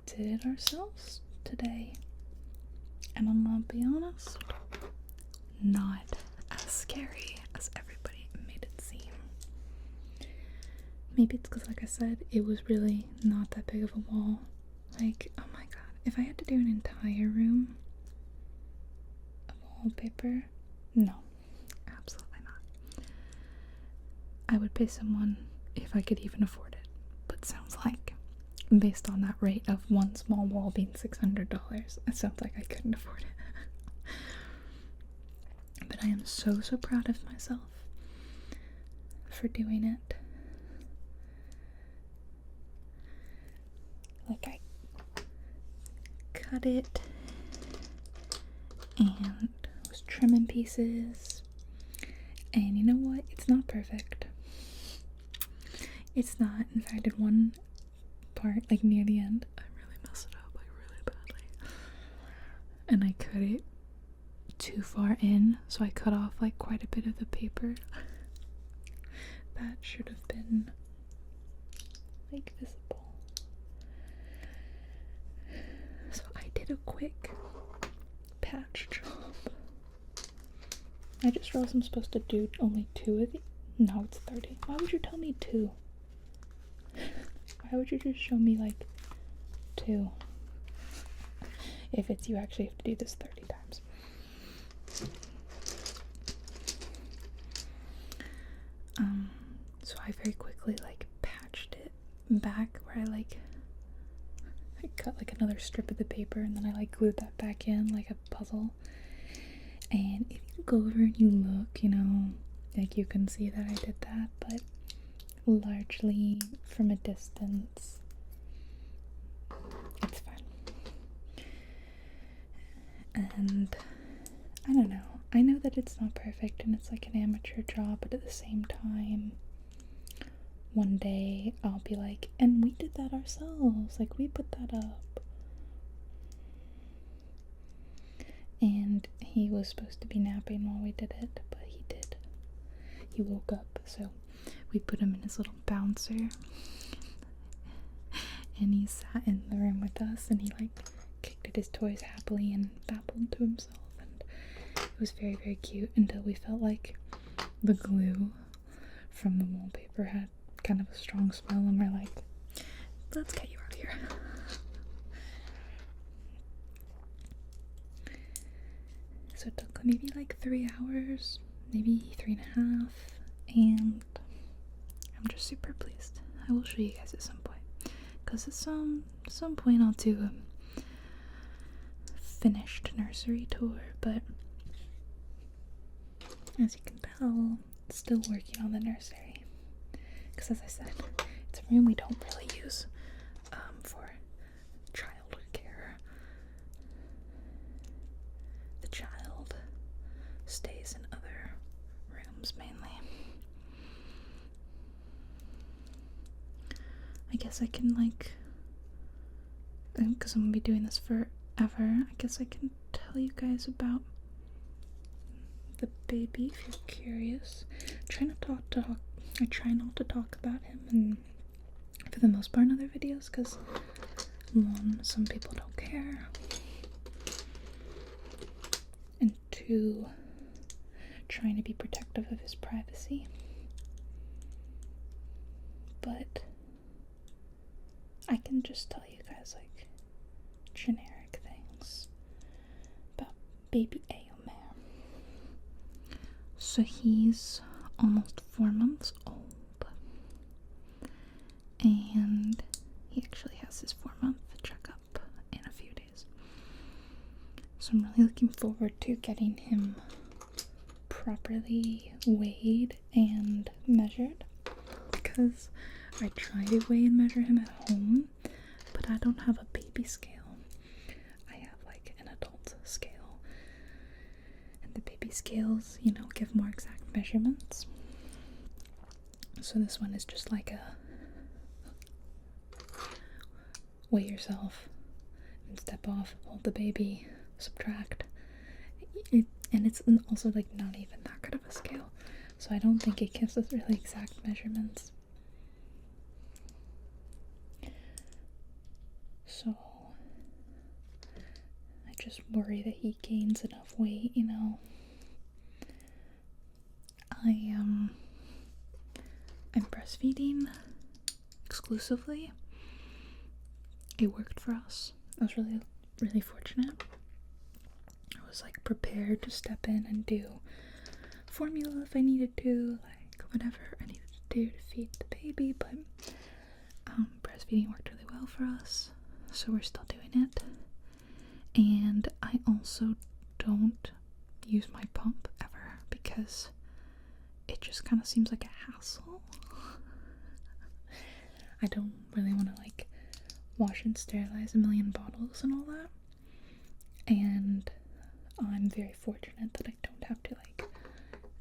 did it ourselves today. And I'm gonna be honest, not as scary as everybody made it seem. Maybe it's because, like I said, it was really not that big of a wall. Like, oh my god, if I had to do an entire room of wallpaper, no, absolutely not. I would pay someone if I could even afford it, but sounds like, based on that rate of one small wall being $600, it sounds like I couldn't afford it. But I am so proud of myself for doing it. Like, I cut it and was trimming pieces, and you know what? It's not perfect. It's not. In fact, at one part, like near the end, I really messed it up, like really badly. And I cut it too far in, so I cut off like quite a bit of the paper. That should have been like visible. So I did a quick patch job. I just realized I'm supposed to do only 2 of these. No, it's 30. Why would you tell me 2? Why would you just show me like 2? If it's you actually have to do this 30 times. So I very quickly like patched it back where I cut like another strip of the paper, and then I like glued that back in like a puzzle. And if you go over and you look, you know, like you can see that I did that, but largely from a distance, it's fine. And I don't know, I know that it's not perfect and it's like an amateur job, but at the same time, one day I'll be like, and we did that ourselves, like we put that up. And he was supposed to be napping while we did it, but he did. He woke up, so we put him in his little bouncer. And he sat in the room with us, and he like kicked at his toys happily and babbled to himself. And it was very, very cute until we felt like the glue from the wallpaper had kind of a strong smell, and we're like, let's get you out of here. So it took maybe like 3 hours, maybe 3.5, and I'm just super pleased. I will show you guys at some point, because at some point I'll do a finished nursery tour, but as you can tell, still working on the nursery. Because as I said, it's a room we don't really use for child care. The child stays in other rooms mainly. I guess I can because I'm gonna be doing this forever, I guess I can tell you guys about the baby if you're curious. I try not to talk about him, and for the most part in other videos, because 1, some people don't care, and 2, trying to be protective of his privacy. But I can just tell you guys like generic things about baby Aomer. So he's almost 4 months old, and he actually has his 4-month checkup in a few days. So I'm really looking forward to getting him properly weighed and measured, because I try to weigh and measure him at home, but I don't have a baby scale. I have like an adult scale, and the baby scales, you know, give more exact measurements. So this one is just like a weigh yourself and step off, hold the baby, subtract. And it's also like not even that good of a scale, so I don't think it gives us really exact measurements. So I just worry that he gains enough weight, you know. I'm breastfeeding exclusively. It worked for us. I was really fortunate. I was like prepared to step in and do formula if I needed to, like whatever I needed to do to feed the baby, but breastfeeding worked really well for us, so we're still doing it. And I also don't use my pump ever because it just kind of seems like a hassle. I don't really want to like wash and sterilize a million bottles and all that, and I'm very fortunate that I don't have to like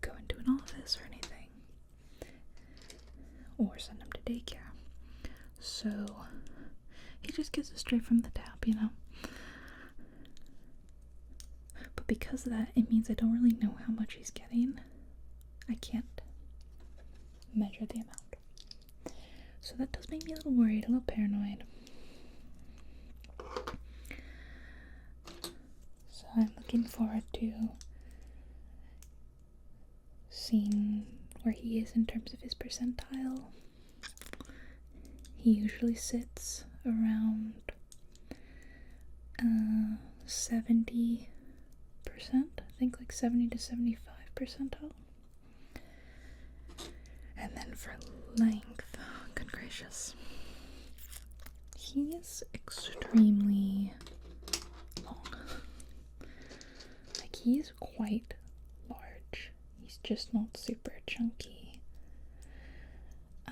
go into an office or anything or send him to daycare. So he just gets it straight from the tap, you know. But because of that, it means I don't really know how much he's getting. I can't measure the amount. So that does make me a little worried, a little paranoid. So I'm looking forward to seeing where he is in terms of his percentile. He usually sits around 70%, I think like 70 to 75 percentile. And then for length, good gracious, he is extremely long. Like, he's quite large. He's just not super chunky.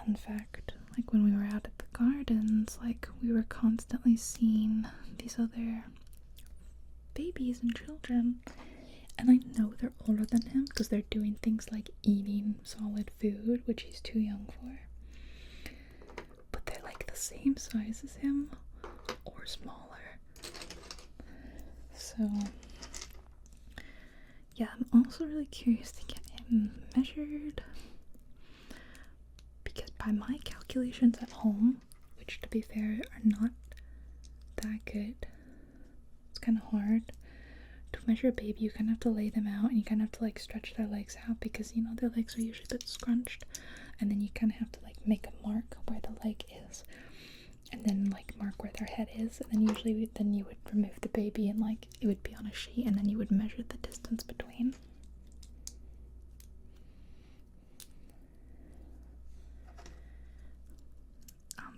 In fact, like when we were out at the gardens, like we were constantly seeing these other babies and children, and I know they're older than him because they're doing things like eating solid food, which he's too young for, but they're like the same size as him or smaller. So yeah, I'm also really curious to get him measured, because by my calculations at home, which to be fair are not that good, it's kind of hard to measure a baby. You kind of have to lay them out, and you kind of have to like stretch their legs out, because you know their legs are usually a bit scrunched, and then you kind of have to like make a mark where the leg is, and then like mark where their head is, and then usually then you would remove the baby, and like it would be on a sheet, and then you would measure the distance between.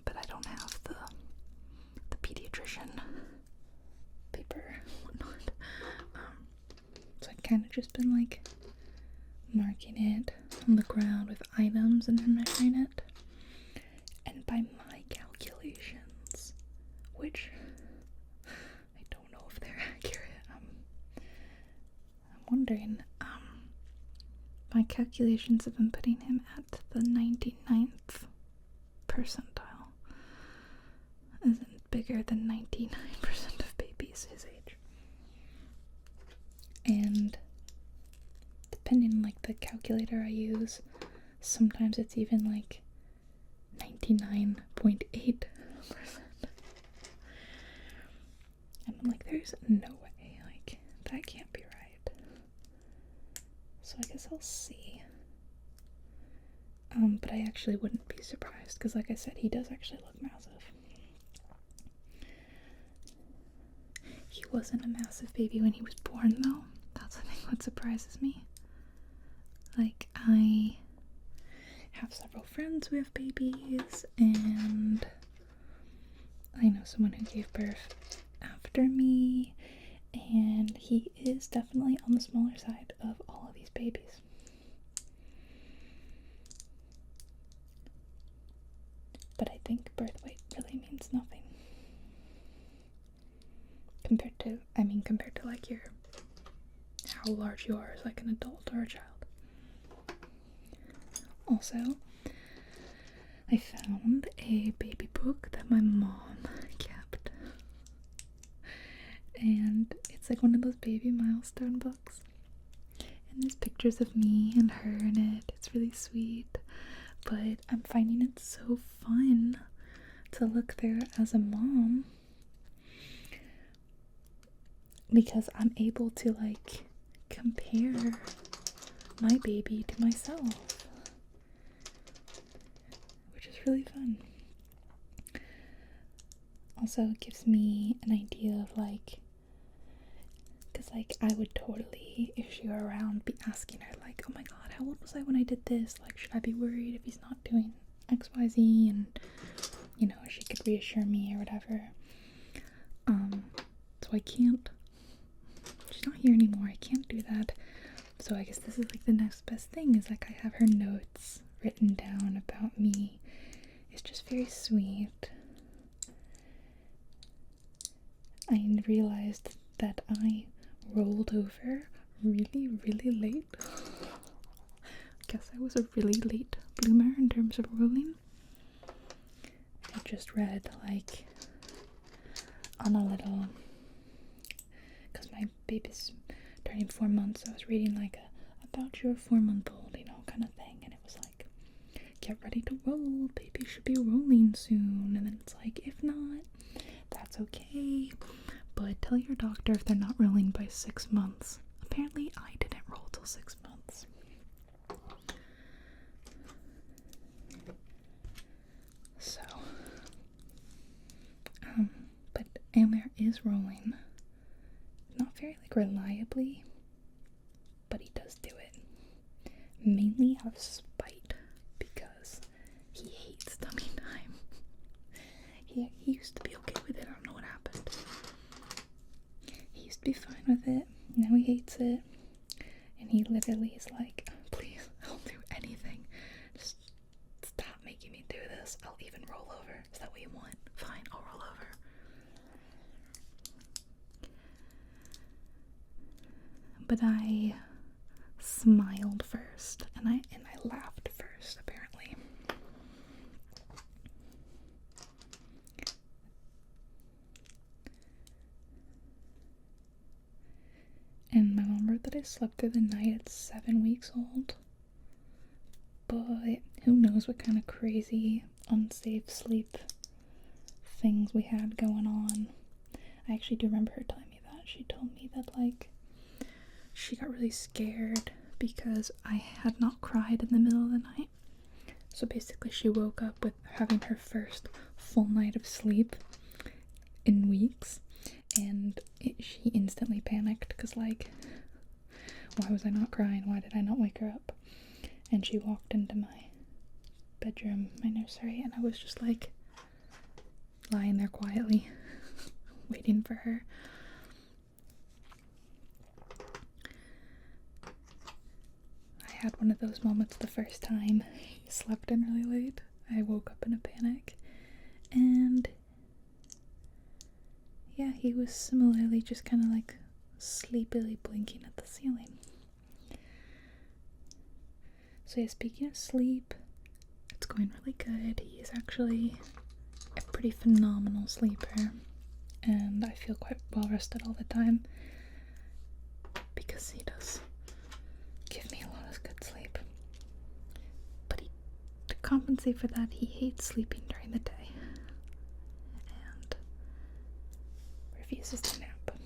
But I don't have the pediatrician paper and whatnot. So I've kind of just been like marking it on the ground with items and then measuring it. And by my calculations, which I don't know if they're accurate, I'm wondering, my calculations have been putting him at the 99th percentile. Isn't bigger than 99% of babies his age. And depending on like the calculator I use, sometimes it's even like 99.8%. And I'm like, there's no way, like, that can't be right. So I guess I'll see. But I actually wouldn't be surprised, because like I said, he does actually look massive. He wasn't a massive baby when he was born, though. That's the thing that surprises me. Like, I have several friends who have babies, and I know someone who gave birth after me, and he is definitely on the smaller side of all of these babies. But I think birth weight really means nothing. Compared to like how large you are as like an adult or a child. Also, I found a baby book that my mom kept. And it's like one of those baby milestone books. And there's pictures of me and her in it. It's really sweet. But I'm finding it so fun to look through as a mom, because I'm able to like compare my baby to myself, which is really fun. Also, it gives me an idea of like, because like I would totally, if she were around, be asking her like, oh my god, how old was I when I did this? Like, should I be worried if he's not doing XYZ? And you know, she could reassure me or whatever. So I can't. She's not here anymore. I can't do that. So I guess this is like the next best thing, is like I have her notes written down about me. It's just very sweet. I realized that I rolled over really, really late. I guess I was a really late bloomer in terms of rolling. I just read like on a little, because my baby's turning 4 months, I was reading like about your 4-month-old, you know, kind of thing, and it was like, get ready to roll, baby should be rolling soon. And then it's like, if not, that's okay, but tell your doctor if they're not rolling by 6 months. Apparently I didn't roll till 6 months. So but Amer is rolling, not very like reliably, but he does do it, mainly out of spite, because he hates tummy time. He used to be okay with it. I don't know what happened. He used to be fine with it. Now he hates it. And he literally is like, please, I'll do anything. Just stop making me do this. I'll even roll over. Is that what you want? Fine, I'll roll over. But I smiled first, and I laughed first, apparently. And my mom wrote that I slept through the night at 7 weeks old. But who knows what kind of crazy, unsafe sleep things we had going on. I actually do remember her telling me that. She told me that, like, she got really scared because I had not cried in the middle of the night. So basically she woke up with having her first full night of sleep in weeks. And she instantly panicked because, like, why was I not crying? Why did I not wake her up? And she walked into my bedroom, my nursery, and I was just, like, lying there quietly, waiting for her. I had one of those moments the first time he slept in really late. I woke up in a panic, and yeah, he was similarly just kind of like sleepily blinking at the ceiling. So yeah, speaking of sleep, it's going really good. He is actually a pretty phenomenal sleeper, and I feel quite well rested all the time because he does give me a lot of good sleep. But to compensate for that, he hates sleeping during the day and refuses to nap.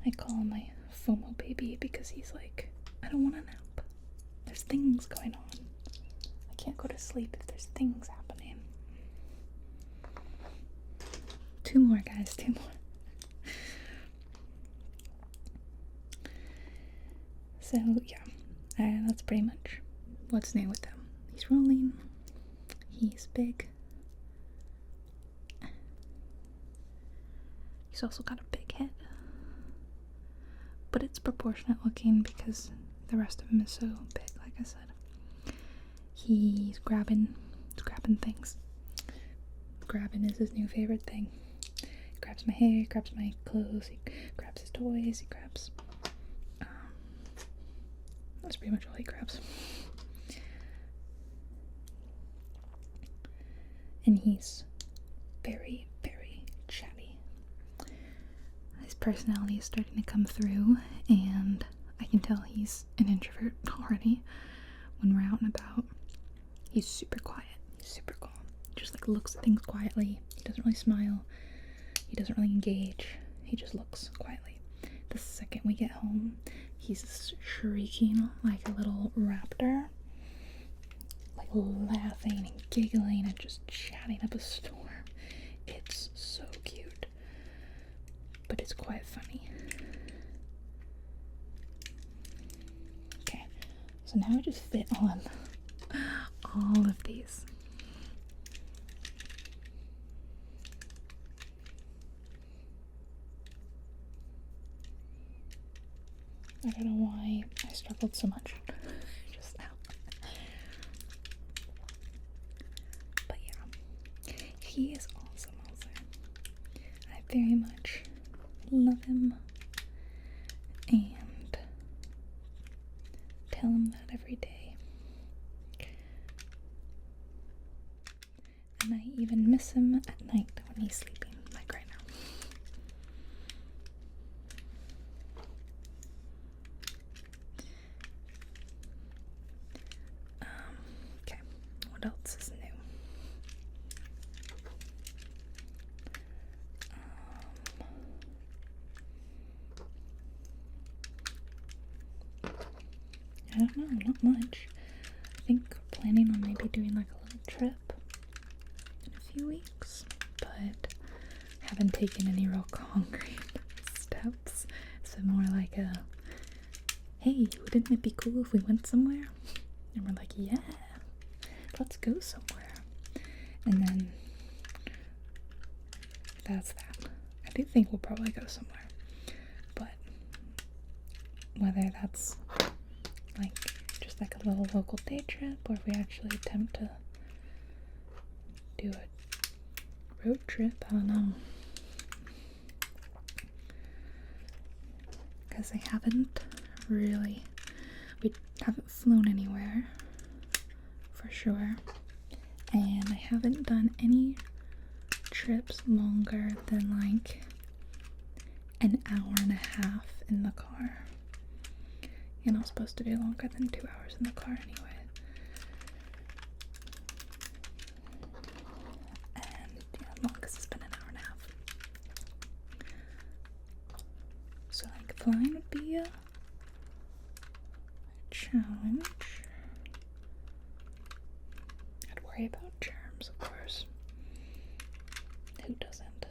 I call him my FOMO baby because he's like, I don't want to nap. There's things going on. I can't go to sleep if there's things happening. 2 more, guys, 2 more. So, yeah. And that's pretty much what's new with him. He's rolling. He's big. He's also got a big head. But it's proportionate looking because the rest of him is so big, like I said. He's grabbing things. Grabbing is his new favorite thing. He grabs my hair, he grabs my clothes, he grabs his toys, he grabs... that's pretty much all he grabs. And he's very, very chatty. His personality is starting to come through, and I can tell he's an introvert already. When we're out and about, he's super quiet. He's super calm. He just like looks at things quietly. He doesn't really smile. He doesn't really engage. He just looks quietly. The second we get home, he's shrieking like a little raptor. Like laughing and giggling and just chatting up a storm. It's so cute. But it's quite funny. Okay, so now I just fit on all of these. I don't know why I struggled so much just now. But yeah, he is awesome also. I very much love him and tell him that every day. And I even miss him at night when he's sleeping, like right now. Okay, what else is new? I don't know, not much. I think planning on maybe doing like a little trip in a few weeks, but haven't taken any real concrete steps. So more like a, hey, wouldn't it be cool if we went somewhere? And we're like, yeah, let's go somewhere. And then that's that. I do think we'll probably go somewhere, but whether that's like just like a little local day trip, or if we actually attempt to do a road trip, I don't know. Because we haven't flown anywhere for sure, and I haven't done any trips longer than like an hour and a half in the car. You're not supposed to do longer than 2 hours in the car anyway. And yeah, longest has been an hour and a half. So like flying would be a challenge. I'd worry about germs, of course. Who doesn't?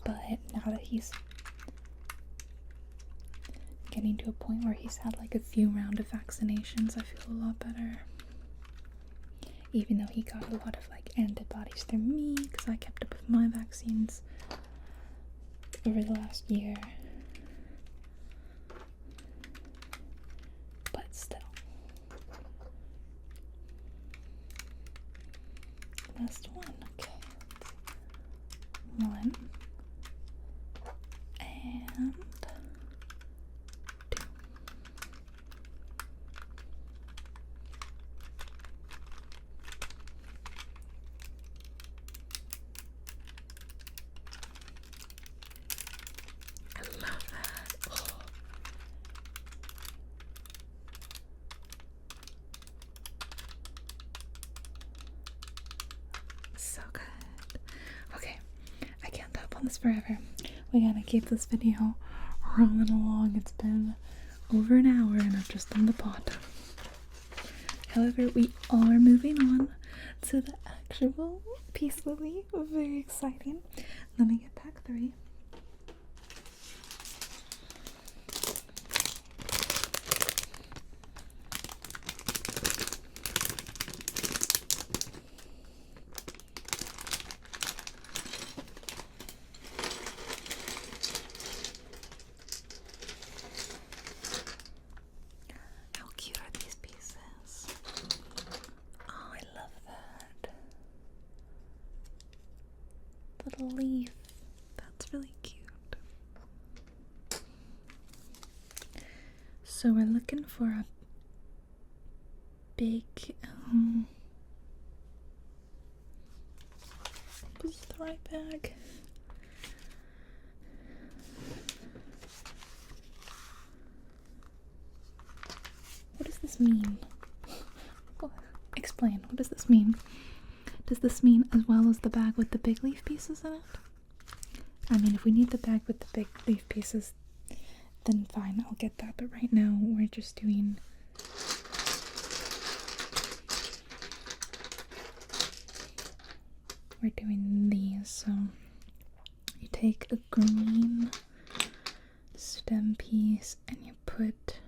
But now that he's getting to a point where he's had like a few rounds of vaccinations, I feel a lot better. Even though he got a lot of like antibodies through me, because I kept up with my vaccines over the last year. But still. Last one, okay. One. And so good. Okay, I can't tap on this forever. We gotta keep this video rolling along. It's been over an hour and I've just done the pod. However, we are moving on to the actual Peace Lily. Very exciting. Let me get pack 3. So we're looking for a big, was this the right bag? What does this mean? Explain, what does this mean? Does this mean as well as the bag with the big leaf pieces in it? I mean, if we need the bag with the big leaf pieces, then fine, I'll get that. But right now, we're just doing these. So you take a green stem piece and you put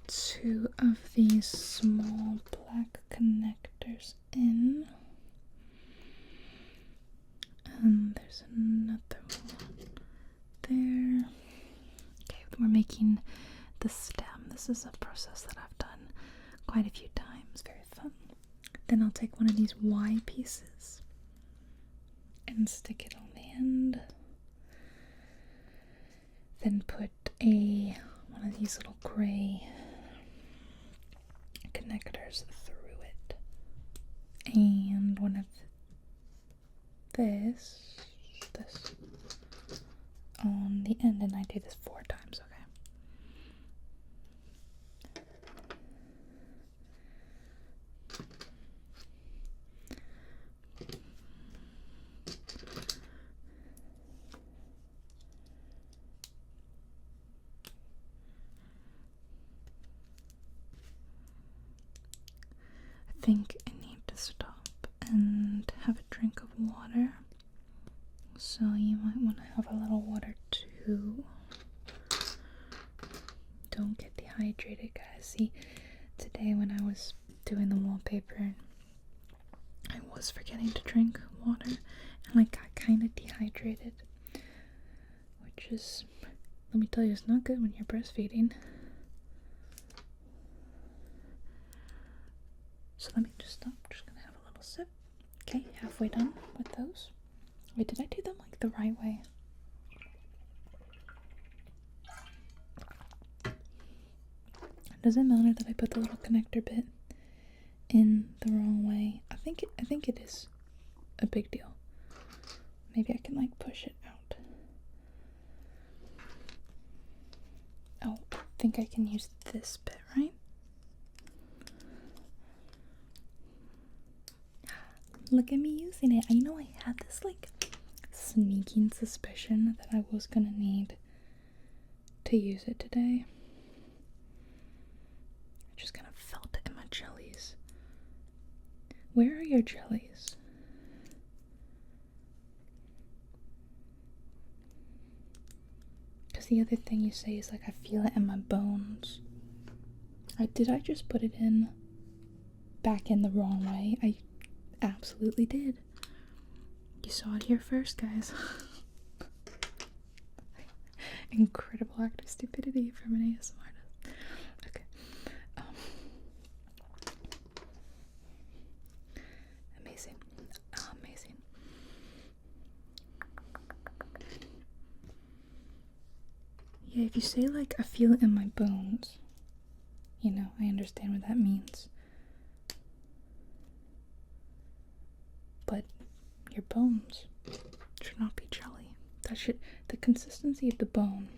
2 of these small black connectors in. And there's another one there. Okay, we're making the stem. This is a process that I've done quite a few times. Very fun. Then I'll take one of these Y pieces and stick it on the end. Then put one of these little gray connectors through it. And one of this on the end, and I do this 4 times, okay? I think I need to stop and have a drink of water. So you might want to have a little water too. Don't get dehydrated, guys. See, today when I was doing the wallpaper, I was forgetting to drink water and I got kind of dehydrated, which is, let me tell you, it's not good when you're breastfeeding. So let me just stop. I'm just gonna have a little sip. Okay, halfway done with those. Wait, did I do them like the right way? Does it matter that I put the little connector bit in the wrong way? I think it is a big deal. Maybe I can like push it out. Oh, I think I can use this bit, right? Look at me using it. I know I had this like sneaking suspicion that I was gonna need to use it today. I just kind of felt it in my jellies. Where are your jellies? Because the other thing you say is like, I feel it in my bones. Did I just put it in back in the wrong way? I absolutely did. You saw it here first, guys. Incredible act of stupidity from an ASMR artist. Okay. Amazing. Amazing. Yeah, if you say like, I feel it in my bones, you know, I understand what that means. But your bones should not be jelly. The consistency of the bone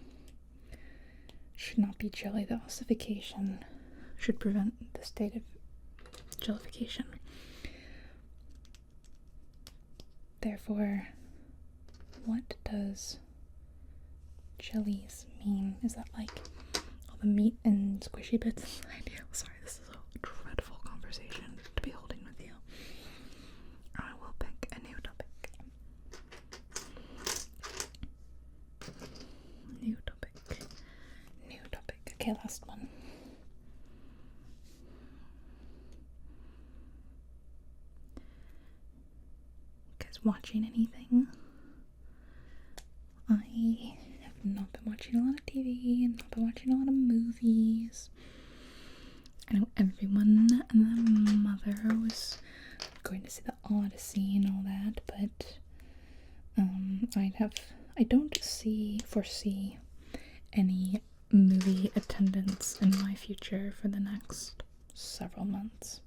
should not be jelly. The ossification should prevent the state of jellification. Therefore, what does jellies mean? Is that like all the meat and squishy bits? Sorry, this is a dreadful conversation to be holding with you. I will pick a new topic. New topic. New topic. Okay, last one. You guys watching anything? I have not been watching a lot of TV and not been watching a lot of movies. I know everyone and their mother was going to see the Odyssey and all that, but I don't foresee any movie attendance in my future for the next several months.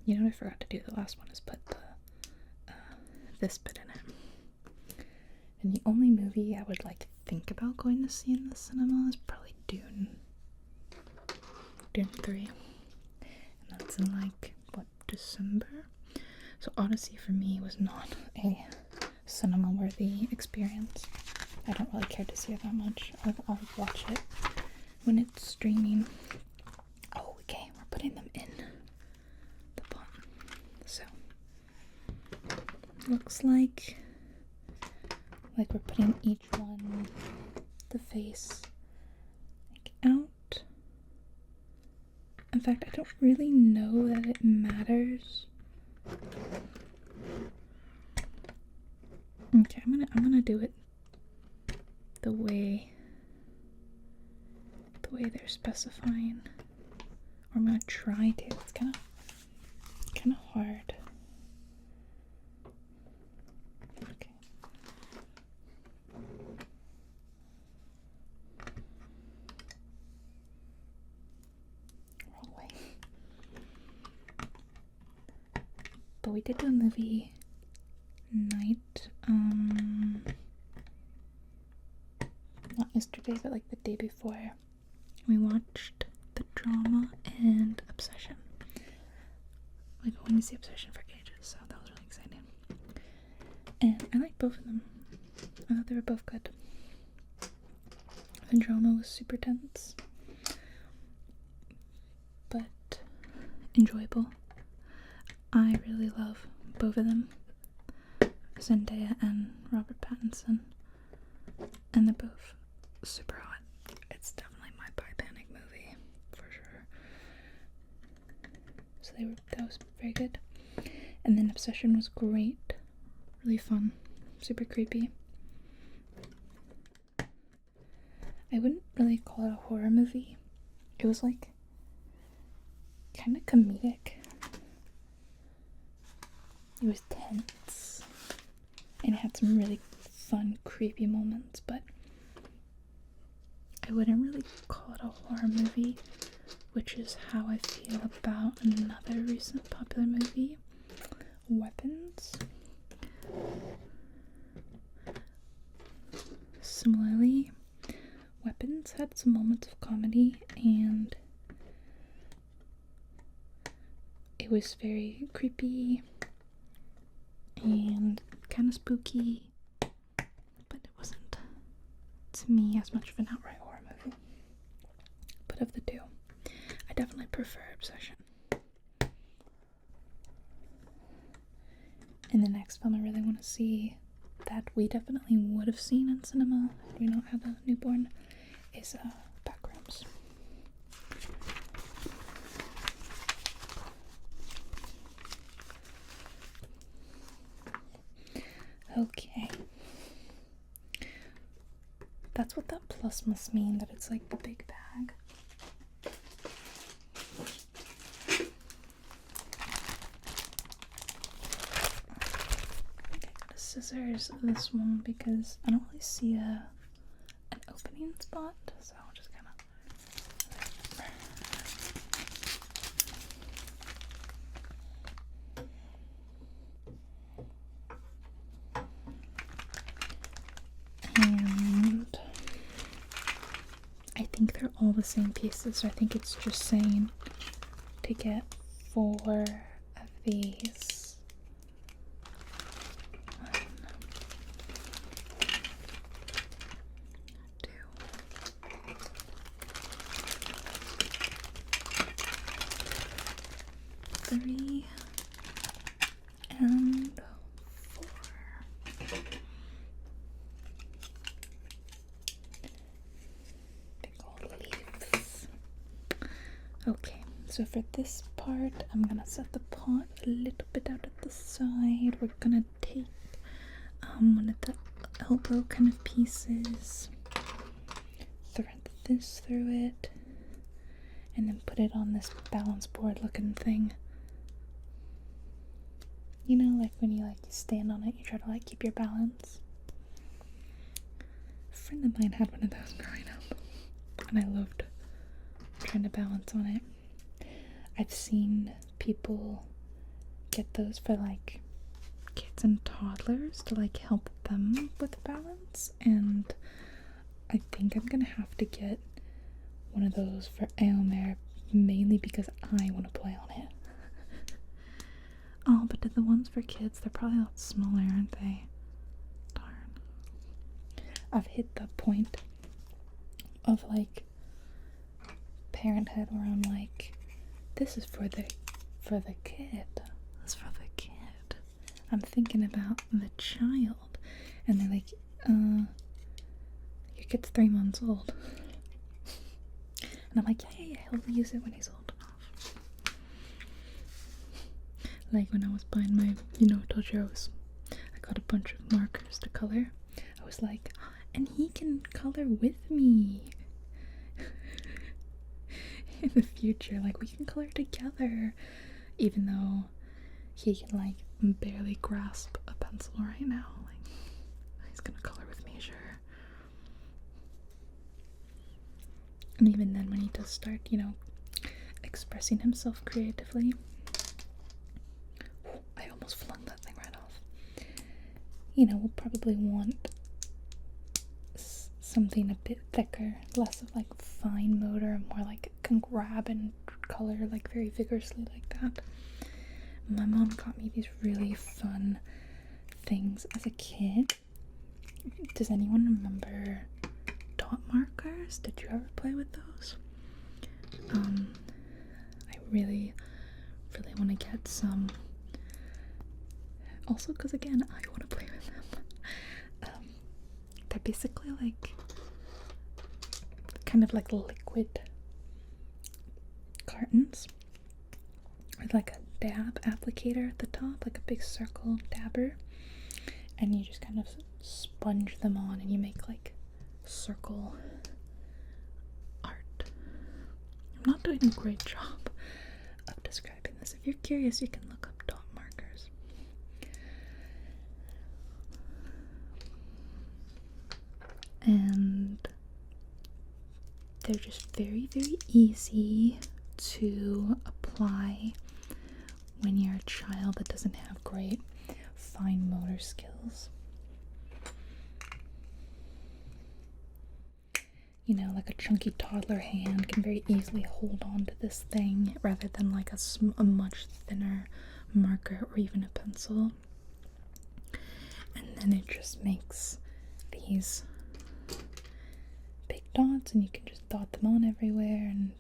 You know what I forgot to do the last one is put the this bit in it. And the only movie I would like think about going to see in the cinema is probably Dune 3, and that's in like what, December? So Odyssey for me was not a cinema worthy experience. I don't really care to see it that much. I'll watch it when it's streaming. Oh, okay, we're putting them in the pot. So looks like we're putting each one, the face, like out. In fact, I don't really know that it matters. Okay, I'm gonna do it the way they're specifying, or I'm gonna try to. It's kind of hard. Okay. Wrong way. But we did do a movie night, not yesterday, but like the day before. We watched The Drama and Obsession. We've been wanting to see Obsession for ages, so that was really exciting. And I liked both of them. I thought they were both good. The Drama was super tense, but enjoyable. I really love both of them, Zendaya and Robert Pattinson, and they're both super hot. It's definitely my bi-panic movie, for sure. So that was very good. And then Obsession was great, really fun, super creepy. I wouldn't really call it a horror movie. It was like kind of comedic. It was tense, and it had some really fun, creepy moments, but I wouldn't really call it a horror movie, which is how I feel about another recent popular movie, Weapons. Similarly, Weapons had some moments of comedy, and it was very creepy and kind of spooky, but it wasn't, to me, as much of an outright horror movie. But of the two, I definitely prefer Obsession. And the next film I really want to see, that we definitely would have seen in cinema if we not had a newborn, is Backrooms. Okay. That's what that plus must mean, that it's like the big bag. I got a scissors this one because I don't really see an opening spot, so I'll just kind of. And I think they're all the same pieces, so I think it's just saying to get 4 of these. 1, 2, 3, and 4. Big old leaves. Okay, so for this part, I'm gonna set the pot a little bit out at the side. We're gonna take one of the elbow kind of pieces, thread this through it, and then put it on this balance board looking thing. You know, like when you stand on it, you try to keep your balance. A friend of mine had one of those growing up. and I loved trying to balance on it. I've seen people get those for like kids and toddlers to like help them with balance, and I think I'm gonna have to get one of those for Aomer, mainly because I want to play on it. Oh, but the ones for kids, they're probably a lot smaller, aren't they? Darn. I've hit the point of like parenthood where I'm like, this is for the kid. This is for the kid. I'm thinking about the child. And they're like, your kid's 3 months old. And I'm like, yeah, he'll use it when he's old enough. Like when I was buying my, dojo's, I got a bunch of markers to color. I was like, and he can color with me. In the future, like, we can color together. Even though he can, like, barely grasp a pencil right now. Like, he's gonna color with me, sure. And even then, when he does start, expressing himself creatively. I almost flung that thing right off. We'll probably want something a bit thicker, less of like fine motor, and more like can grab and color like very vigorously like that. My mom got me these really fun things as a kid. Does anyone remember dot markers? Did you ever play with those? I really want to get some. Also, because again, I want to play with them. They're basically like kind of like liquid cartons with like a dab applicator at the top, like a big circle dabber, and you just kind of sponge them on and you make like circle art. I'm not doing a great job of describing this. If you're curious, you can look up dot markers. And they're just very, very easy to apply when you're a child that doesn't have great fine motor skills. Like a chunky toddler hand can very easily hold on to this thing rather than like a much thinner marker or even a pencil. And then it just makes these big dots, and you can just dot them on everywhere, and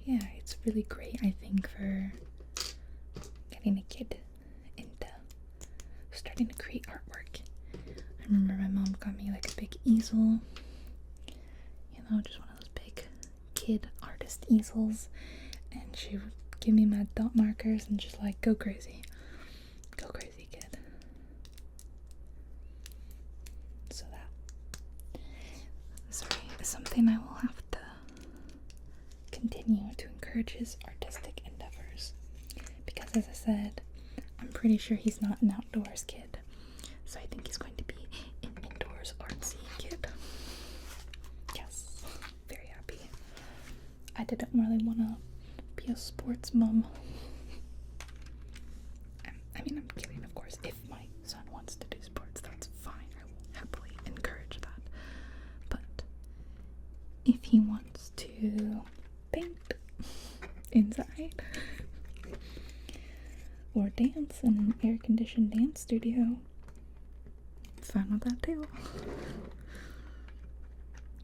yeah, it's really great, I think, for getting a kid into starting to create artwork. I remember my mom got me like a big easel, just one of those big kid artist easels, and she would give me my dot markers and just like, go crazy, kid. So that is something I will have to continue to encourage his artistic endeavors, because as I said, I'm pretty sure he's not an outdoors kid, so I think he's going to be an indoors artsy kid. Yes, very happy. I didn't really want to be a sports mom. I mean, I'm kidding, of course. If my son wants to do sports, that's fine. I will happily encourage that. But if he wants to paint inside or dance in an air-conditioned dance studio, fine with that too.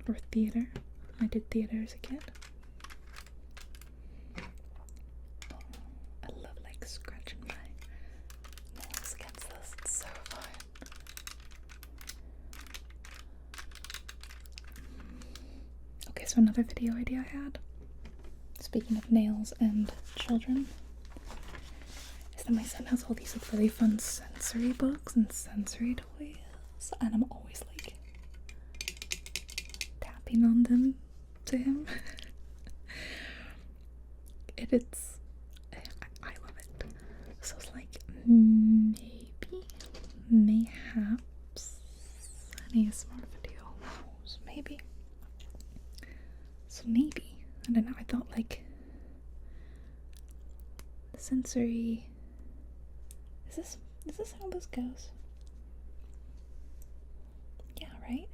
Or theater. I did theater as a kid. I love like scratching my nails against this. It's so fun. Okay, so another video idea I had, speaking of nails and children, is that my son has all these like really fun sensory books and sensory toys, and I'm always like tapping on them to him. I love it. So it's like mayhaps an ASMR video. Maybe. maybe. I don't know, I thought like the sensory. Is this how this goes? Yeah, right?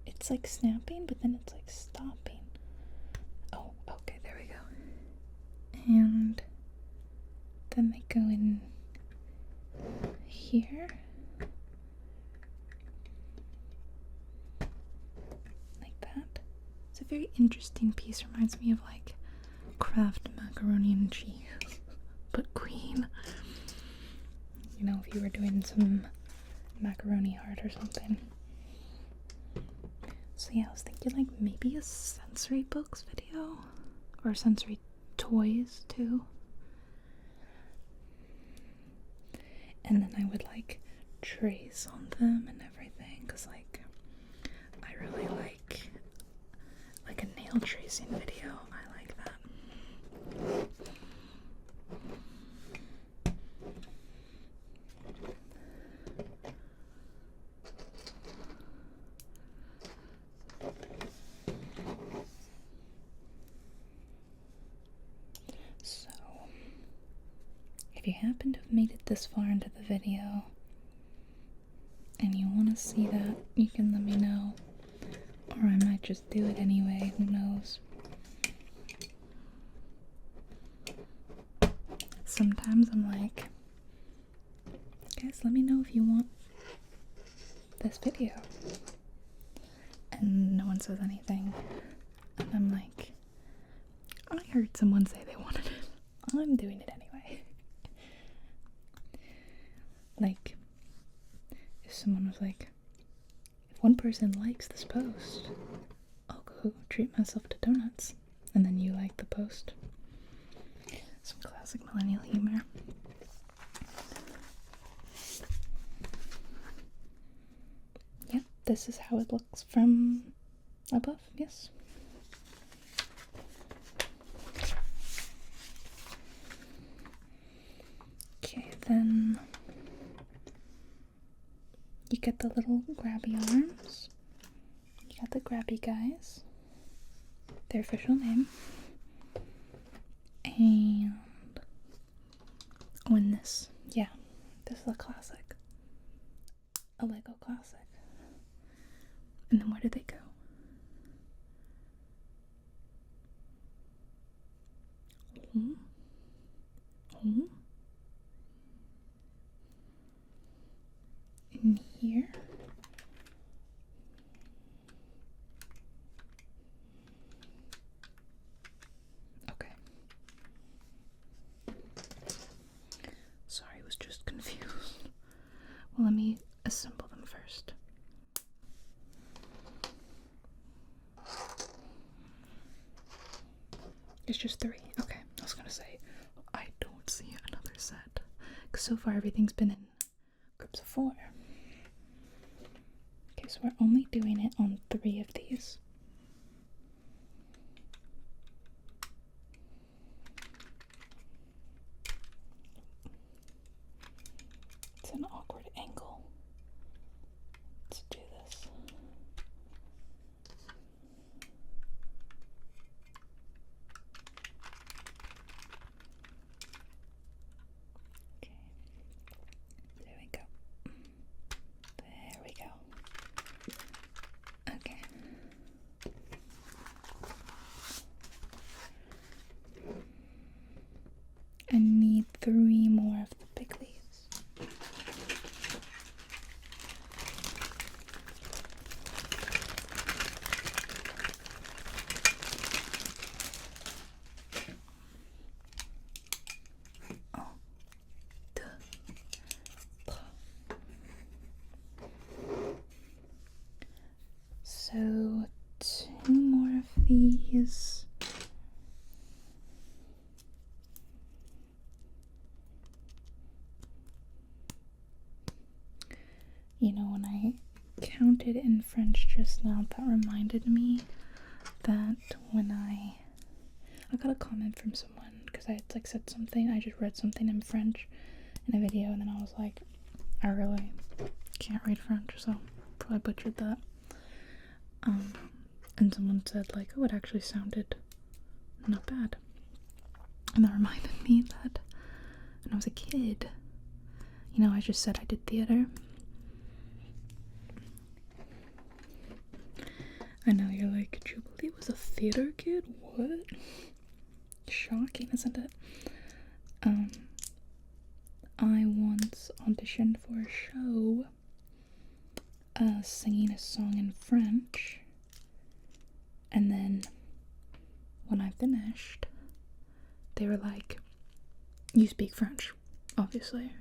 It's like snapping, but then it's like stopping. Oh, okay, there we go. And then they go in here. Like that. It's a very interesting piece. Reminds me of like Kraft macaroni and cheese, but green. You know, if you were doing some macaroni art or something. So yeah, I was thinking like maybe a sensory books video, or sensory toys too. And then I would like trace on them and everything, because like I really like a nail tracing video. I like that. So, if you happen to have made it this far into the video and you want to see that, you can let me know, or I might just do it anyway, who knows. Sometimes I'm like, guys, let me know if you want this video, and no one says anything, and I'm like, I heard someone say they wanted it, I'm doing it anyway. Like, if someone was like, if one person likes this post, I'll go treat myself to donuts, and then you like the post. Some classic millennial humor. Yep, this is how it looks from above, yes. Okay, then you get the little grabby arms. You got the grabby guys. Their official name. And when this, yeah, this is a classic. A Lego classic. And then where did they go? In here. Okay. Sorry, I was just confused. Well, let me assemble them first. It's just 3. Okay, I was gonna say, I don't see another set. Because so far everything's been in groups of 4. Okay, so we're only doing it on 3 of these. It's an awkward angle to do this. Okay, there we go. There we go. Okay. I need 3 more of the big leaves. So 2 more of these. You know, when I counted in French just now, that reminded me that when I got a comment from someone because I had like said something, I just read something in French in a video, and then I was like, I really can't read French, so probably butchered that. And someone said, like, oh, it actually sounded not bad. And that reminded me that when I was a kid, you know, I just said I did theater. I know you're like, Jubilee was a theater kid? What? Shocking, isn't it? I once auditioned for a show singing a song in French, and then when I finished, they were like, you speak French, obviously.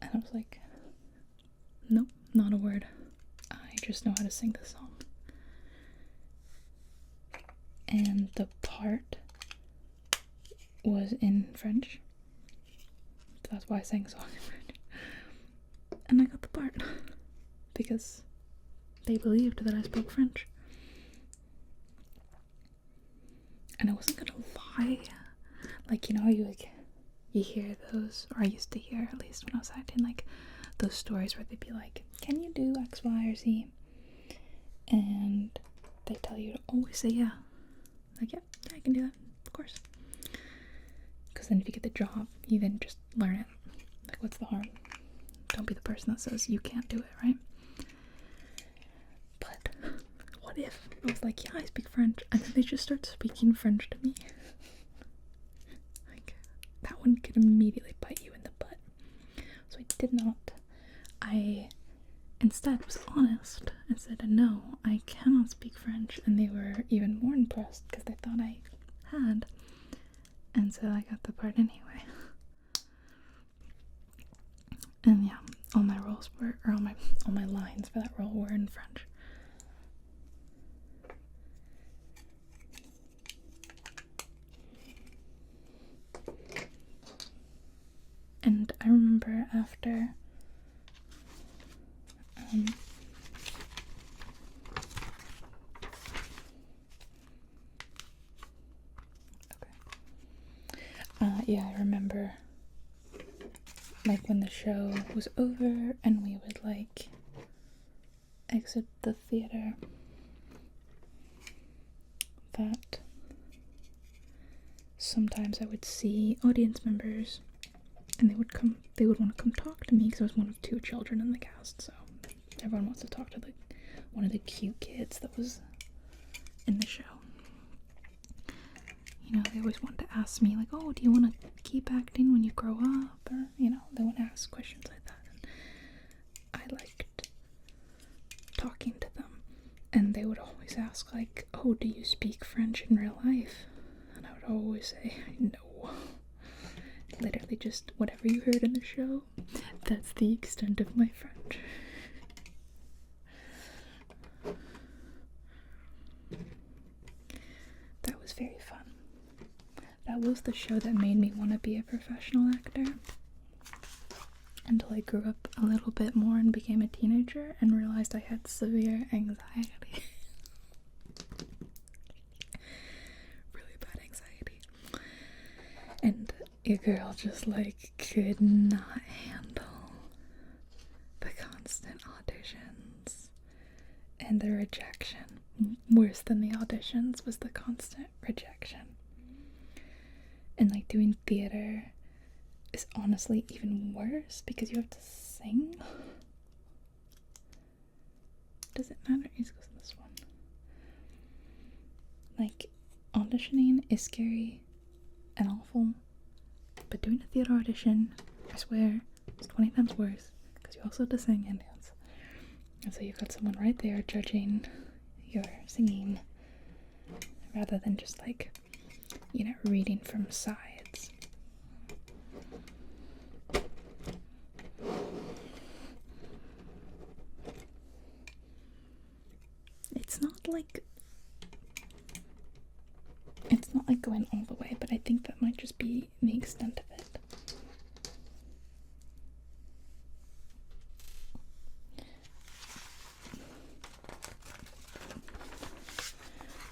And I was like, nope, not a word. I just know how to sing this song. And the part was in French. That's why I sang a song in French. And I got the part because they believed that I spoke French. And I wasn't gonna lie. Like, you know, you hear those, or I used to hear, at least when I was acting, like those stories where they'd be like, can you do X, Y, or Z? And they tell you to always say yeah. Like, yeah, I can do that, of course. Because then if you get the job, you then just learn it. Like, what's the harm? Don't be the person that says you can't do it, right? But what if I was like, yeah, I speak French, and then they just start speaking French to me? Like, that one could immediately bite you in the butt. So I did not. I instead was honest and said, no, I cannot speak French, and they were even more impressed because they thought I had. And so I got the part anyway. And yeah, all my roles were, or all my lines for that role were in French. And I remember after yeah, I remember like when the show was over and we would like exit the theater, that sometimes I would see audience members and they would want to come talk to me because I was one of 2 children in the cast, so everyone wants to talk to one of the cute kids that was in the show. You know, they always want to ask me, like, oh, do you want to keep acting when you grow up? Or, you know, they want to ask questions like that. And I liked talking to them. And they would always ask, like, oh, do you speak French in real life? And I would always say, no. Literally just whatever you heard in the show, that's the extent of my French. That was very fun. That was the show that made me want to be a professional actor. Until I grew up a little bit more and became a teenager and realized I had severe anxiety. Really bad anxiety. And your girl just like could not handle the constant auditions and the rejection. Worse than the auditions was the constant rejection. And like doing theater is honestly even worse because you have to sing. Does it matter? Let's go to this one. Like, auditioning is scary and awful, but doing a theater audition, I swear, is 20 times worse because you also have to sing and dance. And so you've got someone right there judging your singing rather than just like, you know, reading from sides. It's not like going all the way, but I think that might just be the extent of it.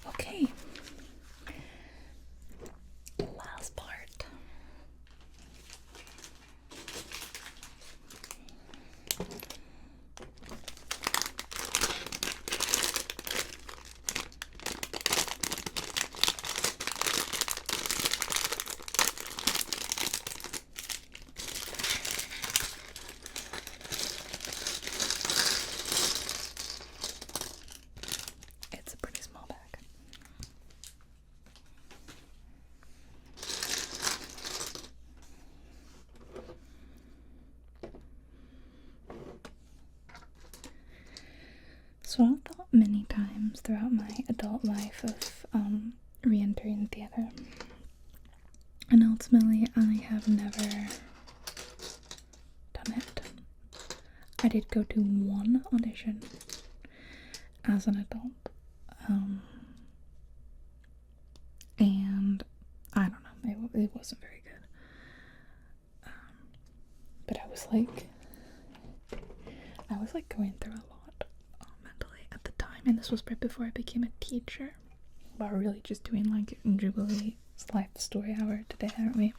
Okay. Last part. So I've thought many times throughout my adult life of re-entering theatre, and ultimately I have never done it. I did go to one audition as an adult, and I don't know, it wasn't very good. But I was like going through a lot mentally at the time, and this was right before I became a teacher. We're really just doing like Jubilee's life story hour today, aren't we?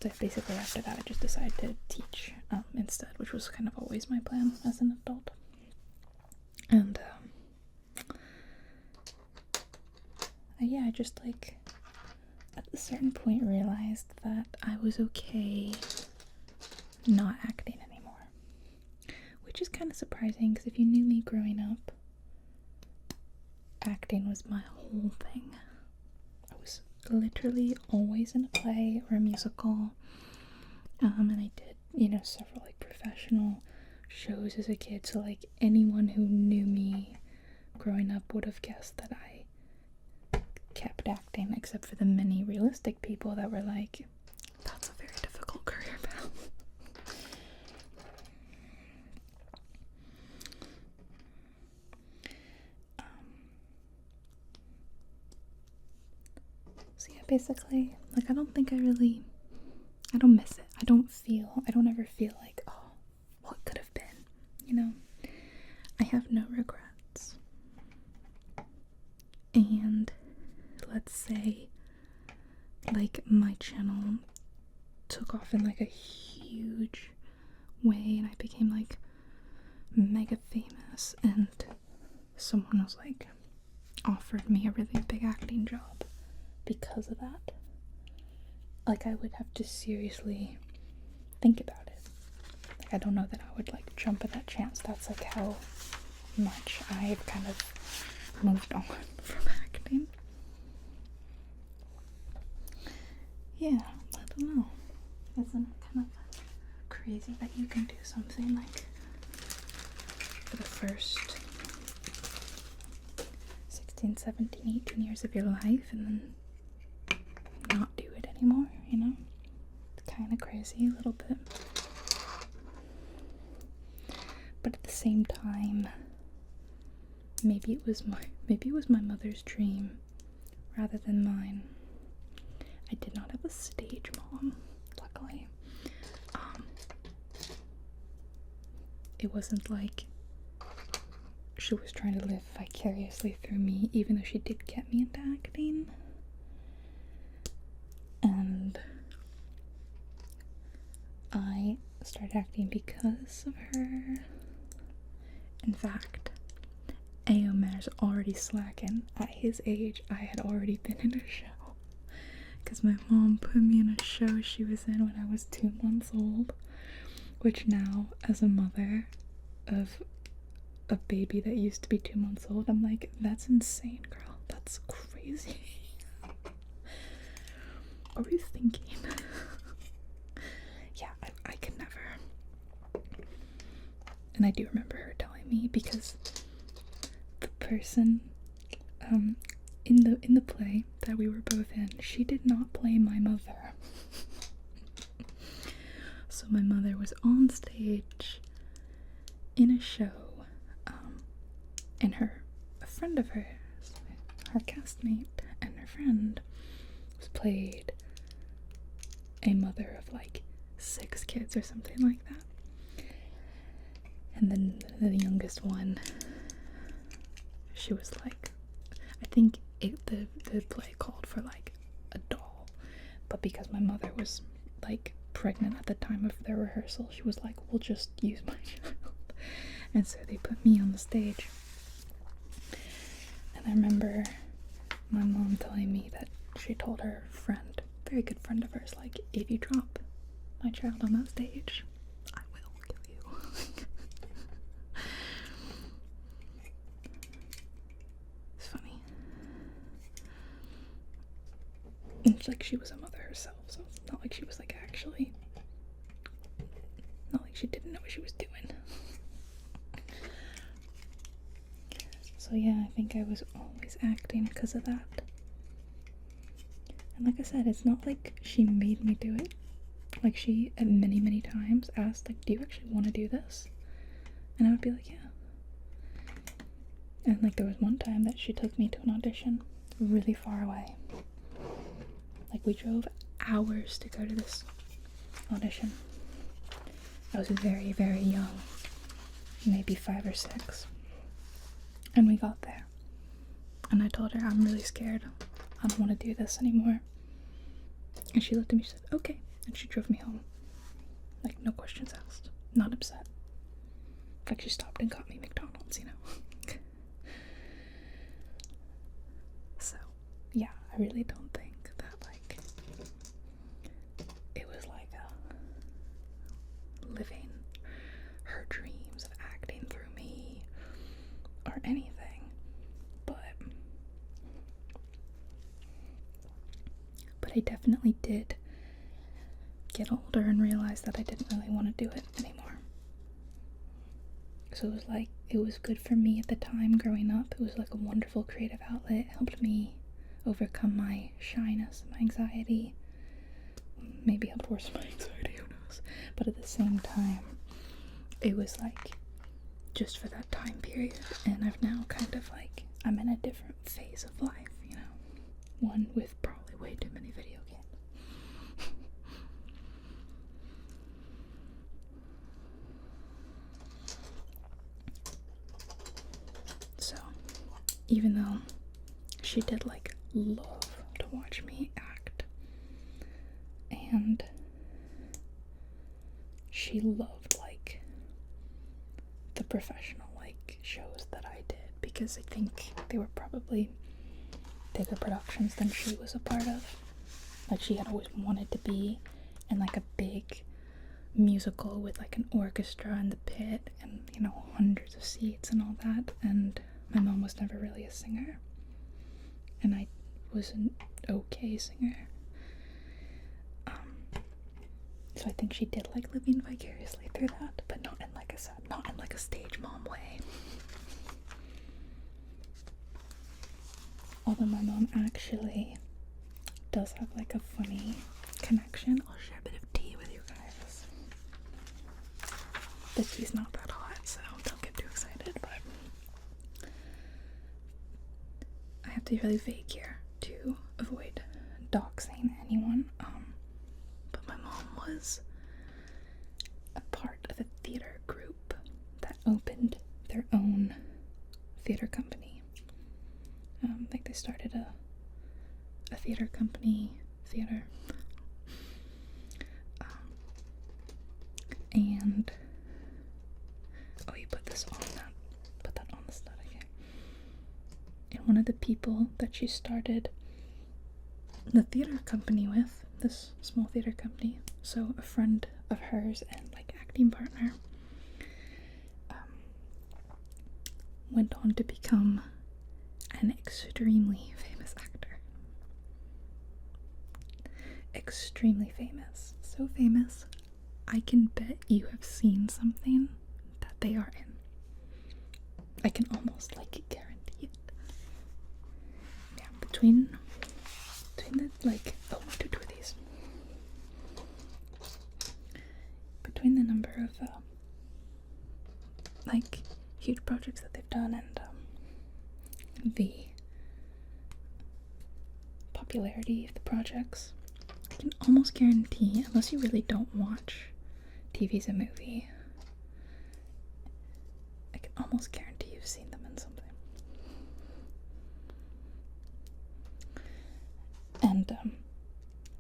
So basically after that I just decided to teach instead, which was kind of always my plan as an adult. And yeah, I just like at a certain point realized that I was okay not acting anymore, which is kind of surprising because if you knew me growing up, acting was my whole thing. I was literally always in a play or a musical, and I did, you know, several like professional shows as a kid, so like anyone who knew me growing up would have guessed that I kept acting, except for the many realistic people that were like, that's a very difficult career path. So yeah, basically, like I don't miss it. I don't ever feel like, oh, what could have been, you know? I have no regrets. And let's say, like, my channel took off in like a huge way and I became like mega famous, and someone was like offered me a really big acting job because of that. Like, I would have to seriously think about it. Like, I don't know that I would like jump at that chance. That's like how much I've kind of moved on from acting. Yeah, I don't know. Isn't it kind of crazy that you can do something like for the first 16, 17, 18 years of your life and then not do it anymore, you know? It's kind of crazy a little bit. But at the same time, maybe it was my mother's dream rather than mine. I did not have a stage mom, luckily. It wasn't like she was trying to live vicariously through me, even though she did get me into acting. And I started acting because of her. In fact, Aomer's already slacking. At his age, I had already been in a show. Because my mom put me in a show she was in when I was 2 months old. Which now, as a mother of a baby that used to be 2 months old, I'm like, that's insane, girl. That's crazy. What were you thinking? Yeah, I could never. And I do remember her telling me, because the person in the play that we were both in, she did not play my mother. So my mother was on stage in a show, and a friend of hers, her castmate and her friend, was played a mother of like 6 kids or something like that. And then the youngest one, she was like, I think the play called for like a doll, but because my mother was like pregnant at the time of their rehearsal, she was like, we'll just use my child. And so they put me on the stage. And I remember my mom telling me that she told her friend, very good friend of hers, like, if you drop my child on that stage, I will kill you. It's funny. It's like she was a mother herself, so it's not like she was like actually, not like she didn't know what she was doing. So yeah, I think I was always acting because of that. And like I said, it's not like she made me do it. Like, she many times asked, like, do you actually want to do this? And I would be like, yeah. And like, there was one time that she took me to an audition really far away. Like, we drove hours to go to this audition. I was very young, maybe 5 or 6. And we got there. And I told her, I'm really scared. I don't want to do this anymore. And she looked at me, she said, okay. And she drove me home. Like, no questions asked. Not upset. Like, she stopped and got me McDonald's, you know. So, yeah, I really don't think that, like, it was like living her dreams of acting through me or anything. But I definitely did get older and realize that I didn't really want to do it anymore. So it was like, it was good for me at the time growing up. It was like a wonderful creative outlet. It helped me overcome my shyness, my anxiety. Maybe helped worsen my anxiety, who knows. But at the same time, it was like just for that time period. And I've now kind of like, I'm in a different phase of life, you know. One with probably way too many video games. So, even though she did like love to watch me act, and she loved like the professional like shows that I did, because I think they were probably bigger productions than she was a part of. Like, she had always wanted to be in like a big musical with like an orchestra in the pit and, you know, hundreds of seats and all that. And my mom was never really a singer, and I was an okay singer. So I think she did like living vicariously through that, but not in, like I said, not in like a stage mom way. Although my mom actually does have like a funny connection. I'll share a bit of tea with you guys. The tea's not that hot, so don't get too excited, but I have to be really vague here to avoid doxing anyone. But my mom was a part of a theater group that opened their own theater company. Like, they started a theater company, and oh, you put this on that, put that on the stud, okay. And one of the people that she started the theater company with, this small theater company, so a friend of hers and like acting partner, went on to become an extremely famous actor. Extremely famous. So famous, I can bet you have seen something that they are in. I can almost like guarantee it. Yeah, between the like, oh, two of these. Between the number of like huge projects that they've done and the popularity of the projects, I can almost guarantee, unless you really don't watch TV as a movie, I can almost guarantee you've seen them in something. And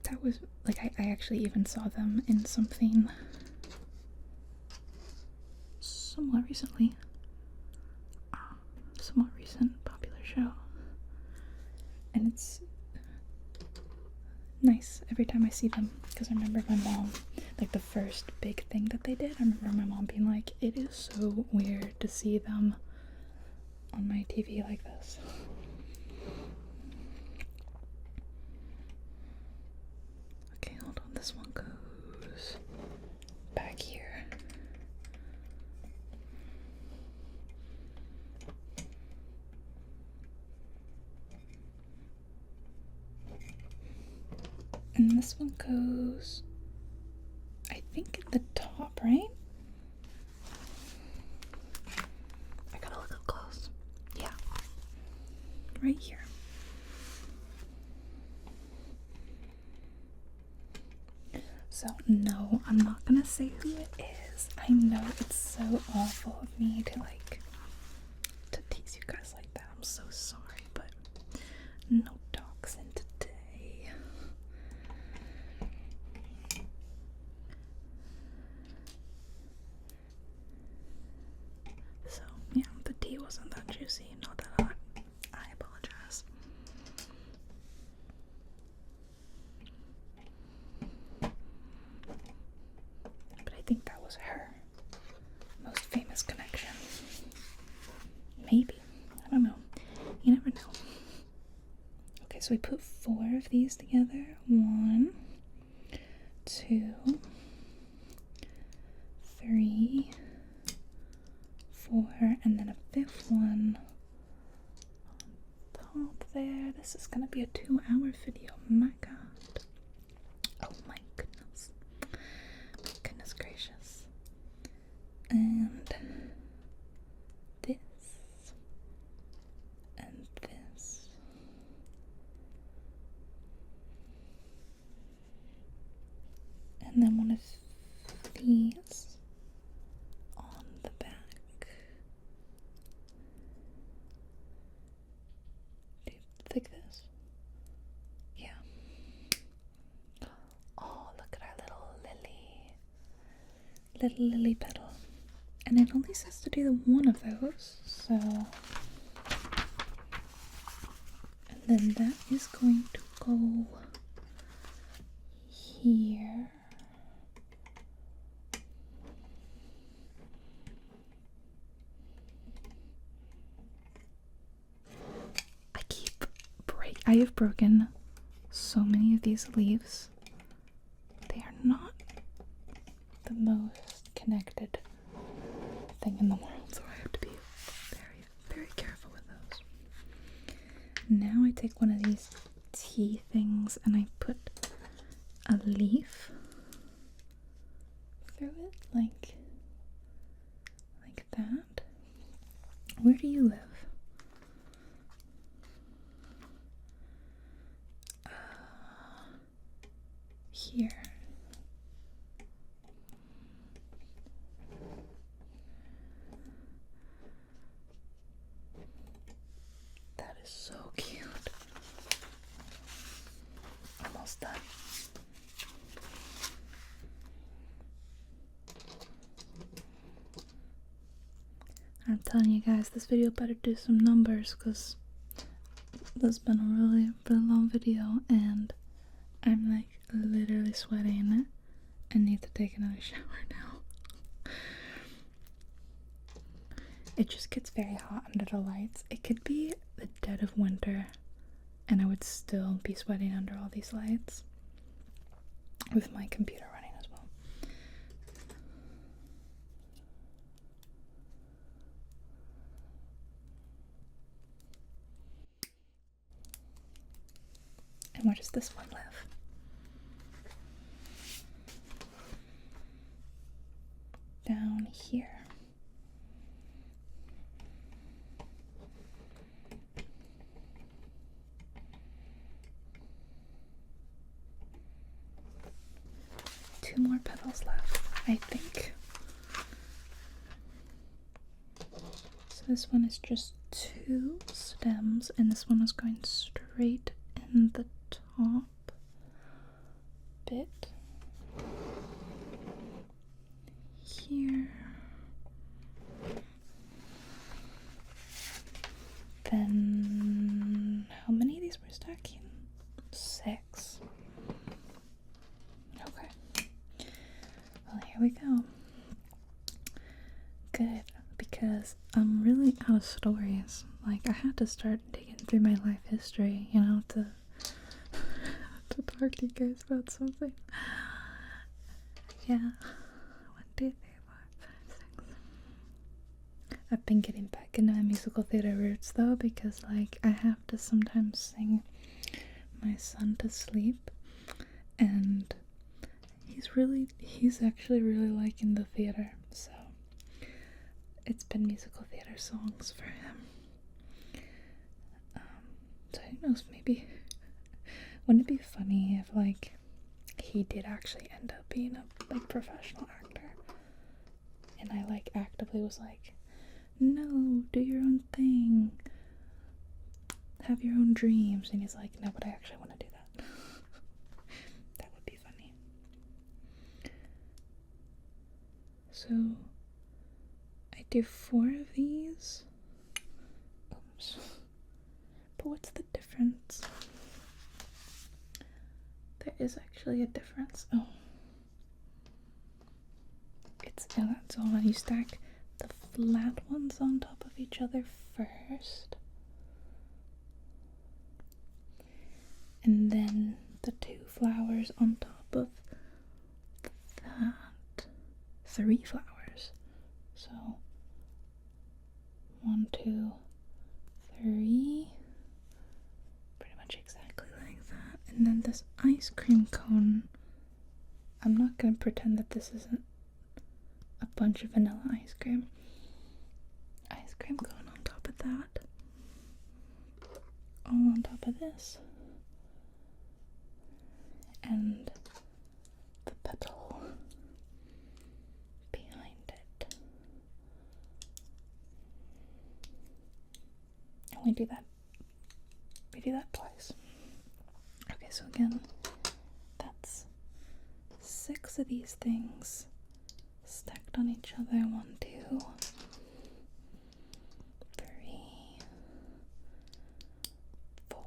that was like, I actually even saw them in something somewhat recently. Somewhat recent popular show, and it's nice every time I see them, because I remember my mom, like the first big thing that they did, I remember my mom being like, it is so weird to see them on my TV like this. Okay, hold on, this one goes back here. And this one goes, I think, at the top, right? I gotta look up close. Yeah. Right here. So, no, I'm not gonna say who it is. I know it's so awful of me to tease you guys like that. I'm so sorry, but no doxing today. So, yeah, the tea wasn't that juicy. Not that hot. I apologize. But I think that was her most famous connection. Maybe. I don't know. You never know. Okay, so we put 4 of these together. 1, 2, 3, 4, and then a 5th one on top there. This is gonna be a 2-hour video. My god. Oh my goodness. My goodness gracious. And this. And this. And then one of these on the back. Do you think this? Yeah. Oh, look at our little lily. Little lily petal. And it only says to do one of those, so. And then that is going to go here. I have broken so many of these leaves. They are not the most connected thing in the world, so I have to be very, very careful with those. Now I take one of these tea things and I put a leaf through it, like that. Where do you live? Here. That is so cute. Almost done. I'm telling you guys, this video better do some numbers because this has been a really, really long video and I'm like literally sweating. I need to take another shower now. It just gets very hot under the lights. It could be the dead of winter and I would still be sweating under all these lights with my computer running as well. And where does this one live? Down here. Two more petals left, I think. So this one is just 2 stems, and this one is going straight in the top bit. Here. Then how many of these were stacking? 6. Okay. Well, here we go. Good, because I'm really out of stories. Like, I had to start digging through my life history, you know, to talk to you guys about something. Yeah. 1, 2, 3, 4, 5, 6. I've been getting back into my musical theater roots though, because like I have to sometimes sing my son to sleep, and he's actually really liking the theater, so it's been musical theater songs for him. So who knows, maybe, wouldn't it be funny if, like, he did actually end up being a, like, professional actor, and I, like, actively was like, no, do your own thing, have your own dreams, and he's like, no, but I actually want to do that. That would be funny. So I do 4 of these. Oops. But what's the difference? There is actually a difference. Oh. So you stack the flat ones on top of each other first. And then the 2 flowers on top of that. 3 flowers. So 1, 2, 3. Pretty much exactly like that. And then this ice cream cone. I'm not gonna pretend that this isn't a bunch of vanilla ice cream. Ice cream cone on top of that. All on top of this. And the petal behind it. And we do that twice. Okay, so again, that's 6 of these things stacked on each other. 1, 2, 3, 4,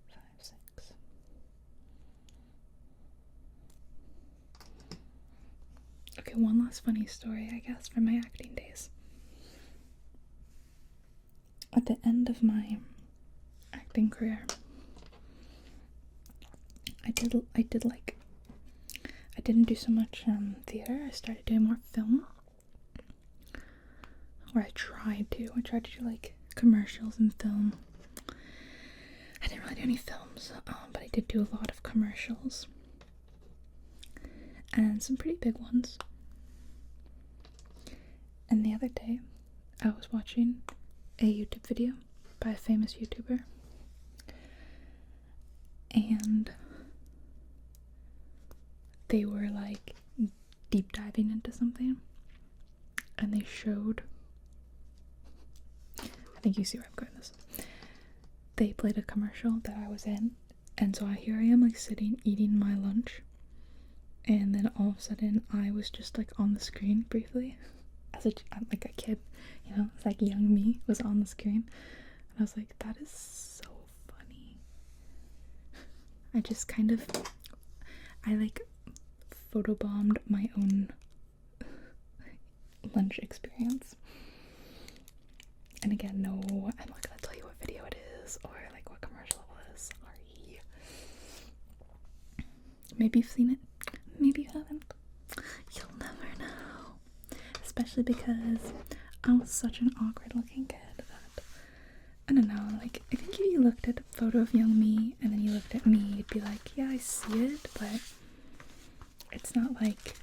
5, 6. Okay, one last funny story, I guess, from my acting days. At the end of my acting career, I didn't do so much theater. I started doing more film, or I tried to do like commercials and film. I didn't really do any films, but I did do a lot of commercials and some pretty big ones. And the other day I was watching a YouTube video by a famous YouTuber, and they were like deep diving into something, and they showed, I think you see where I'm going with this. They played a commercial that I was in, and so here I am, like, sitting eating my lunch, and then all of a sudden I was just like on the screen briefly as like a kid, you know, it's like young me was on the screen, and I was like, that is so funny. I just kind of, I like photobombed my own lunch experience. And again, no, I'm not gonna tell you what video it is or like what commercial it was. Sorry. Maybe you've seen it, maybe you haven't. You'll never know. Especially because I was such an awkward looking kid that, I don't know, like, I think if you looked at a photo of young me and then you looked at me, you'd be like, yeah, I see it, but it's not like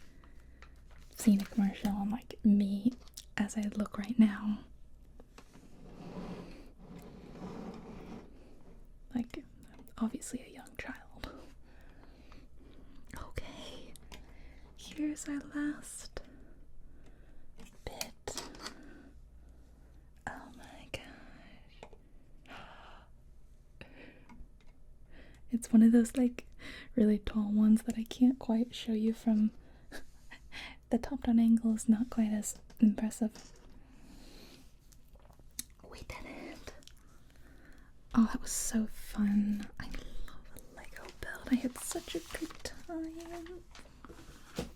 seeing a commercial on like me as I look right now. Like, obviously a young child. Okay, here's our last bit. Oh my gosh. It's one of those like really tall ones that I can't quite show you from the top down angle is not quite as impressive. We did it. Oh, that was so fun. I love a Lego build. I had such a good time.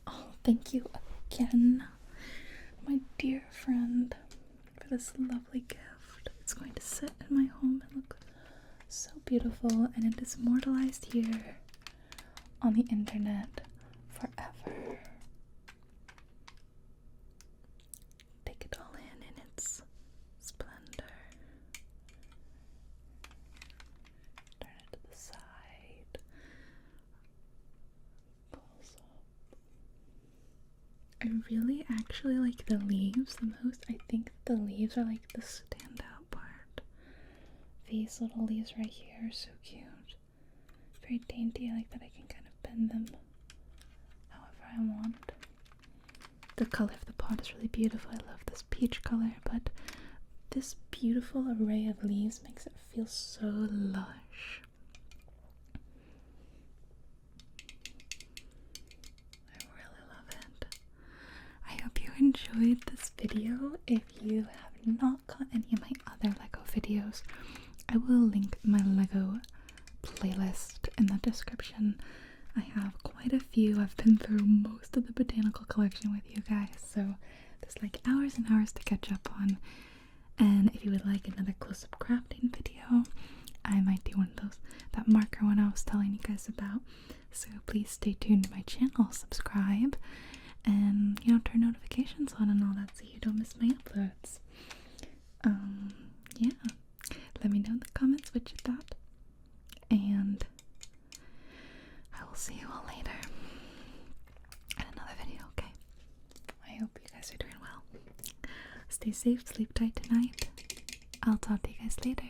Oh, thank you again, my dear friend, for this lovely gift. It's going to sit in my home and look so beautiful, and it is immortalized here on the internet forever. Take it all in its splendor. Turn it to the side. really actually like the leaves the most. I think the leaves are like the standout part. These little leaves right here are so cute. Very dainty. I like that I can kind of bend them however I want. The color of the pot is really beautiful. I love this peach color, but this beautiful array of leaves makes it feel so lush. I really love it. I hope you enjoyed this video. If you have not got any of my other Lego videos, I will link my Lego playlist in the description. I have quite a few. I've been through most of the botanical collection with you guys, so there's like hours and hours to catch up on. And if you would like another close-up crafting video, I might do one of those, that marker one I was telling you guys about. So please stay tuned to my channel, subscribe, and turn notifications on and all that so you don't miss my uploads. Yeah, let me know in the comments what you thought, and I will see you all later in another video, okay? I hope you guys are doing well. Stay safe, sleep tight tonight. I'll talk to you guys later.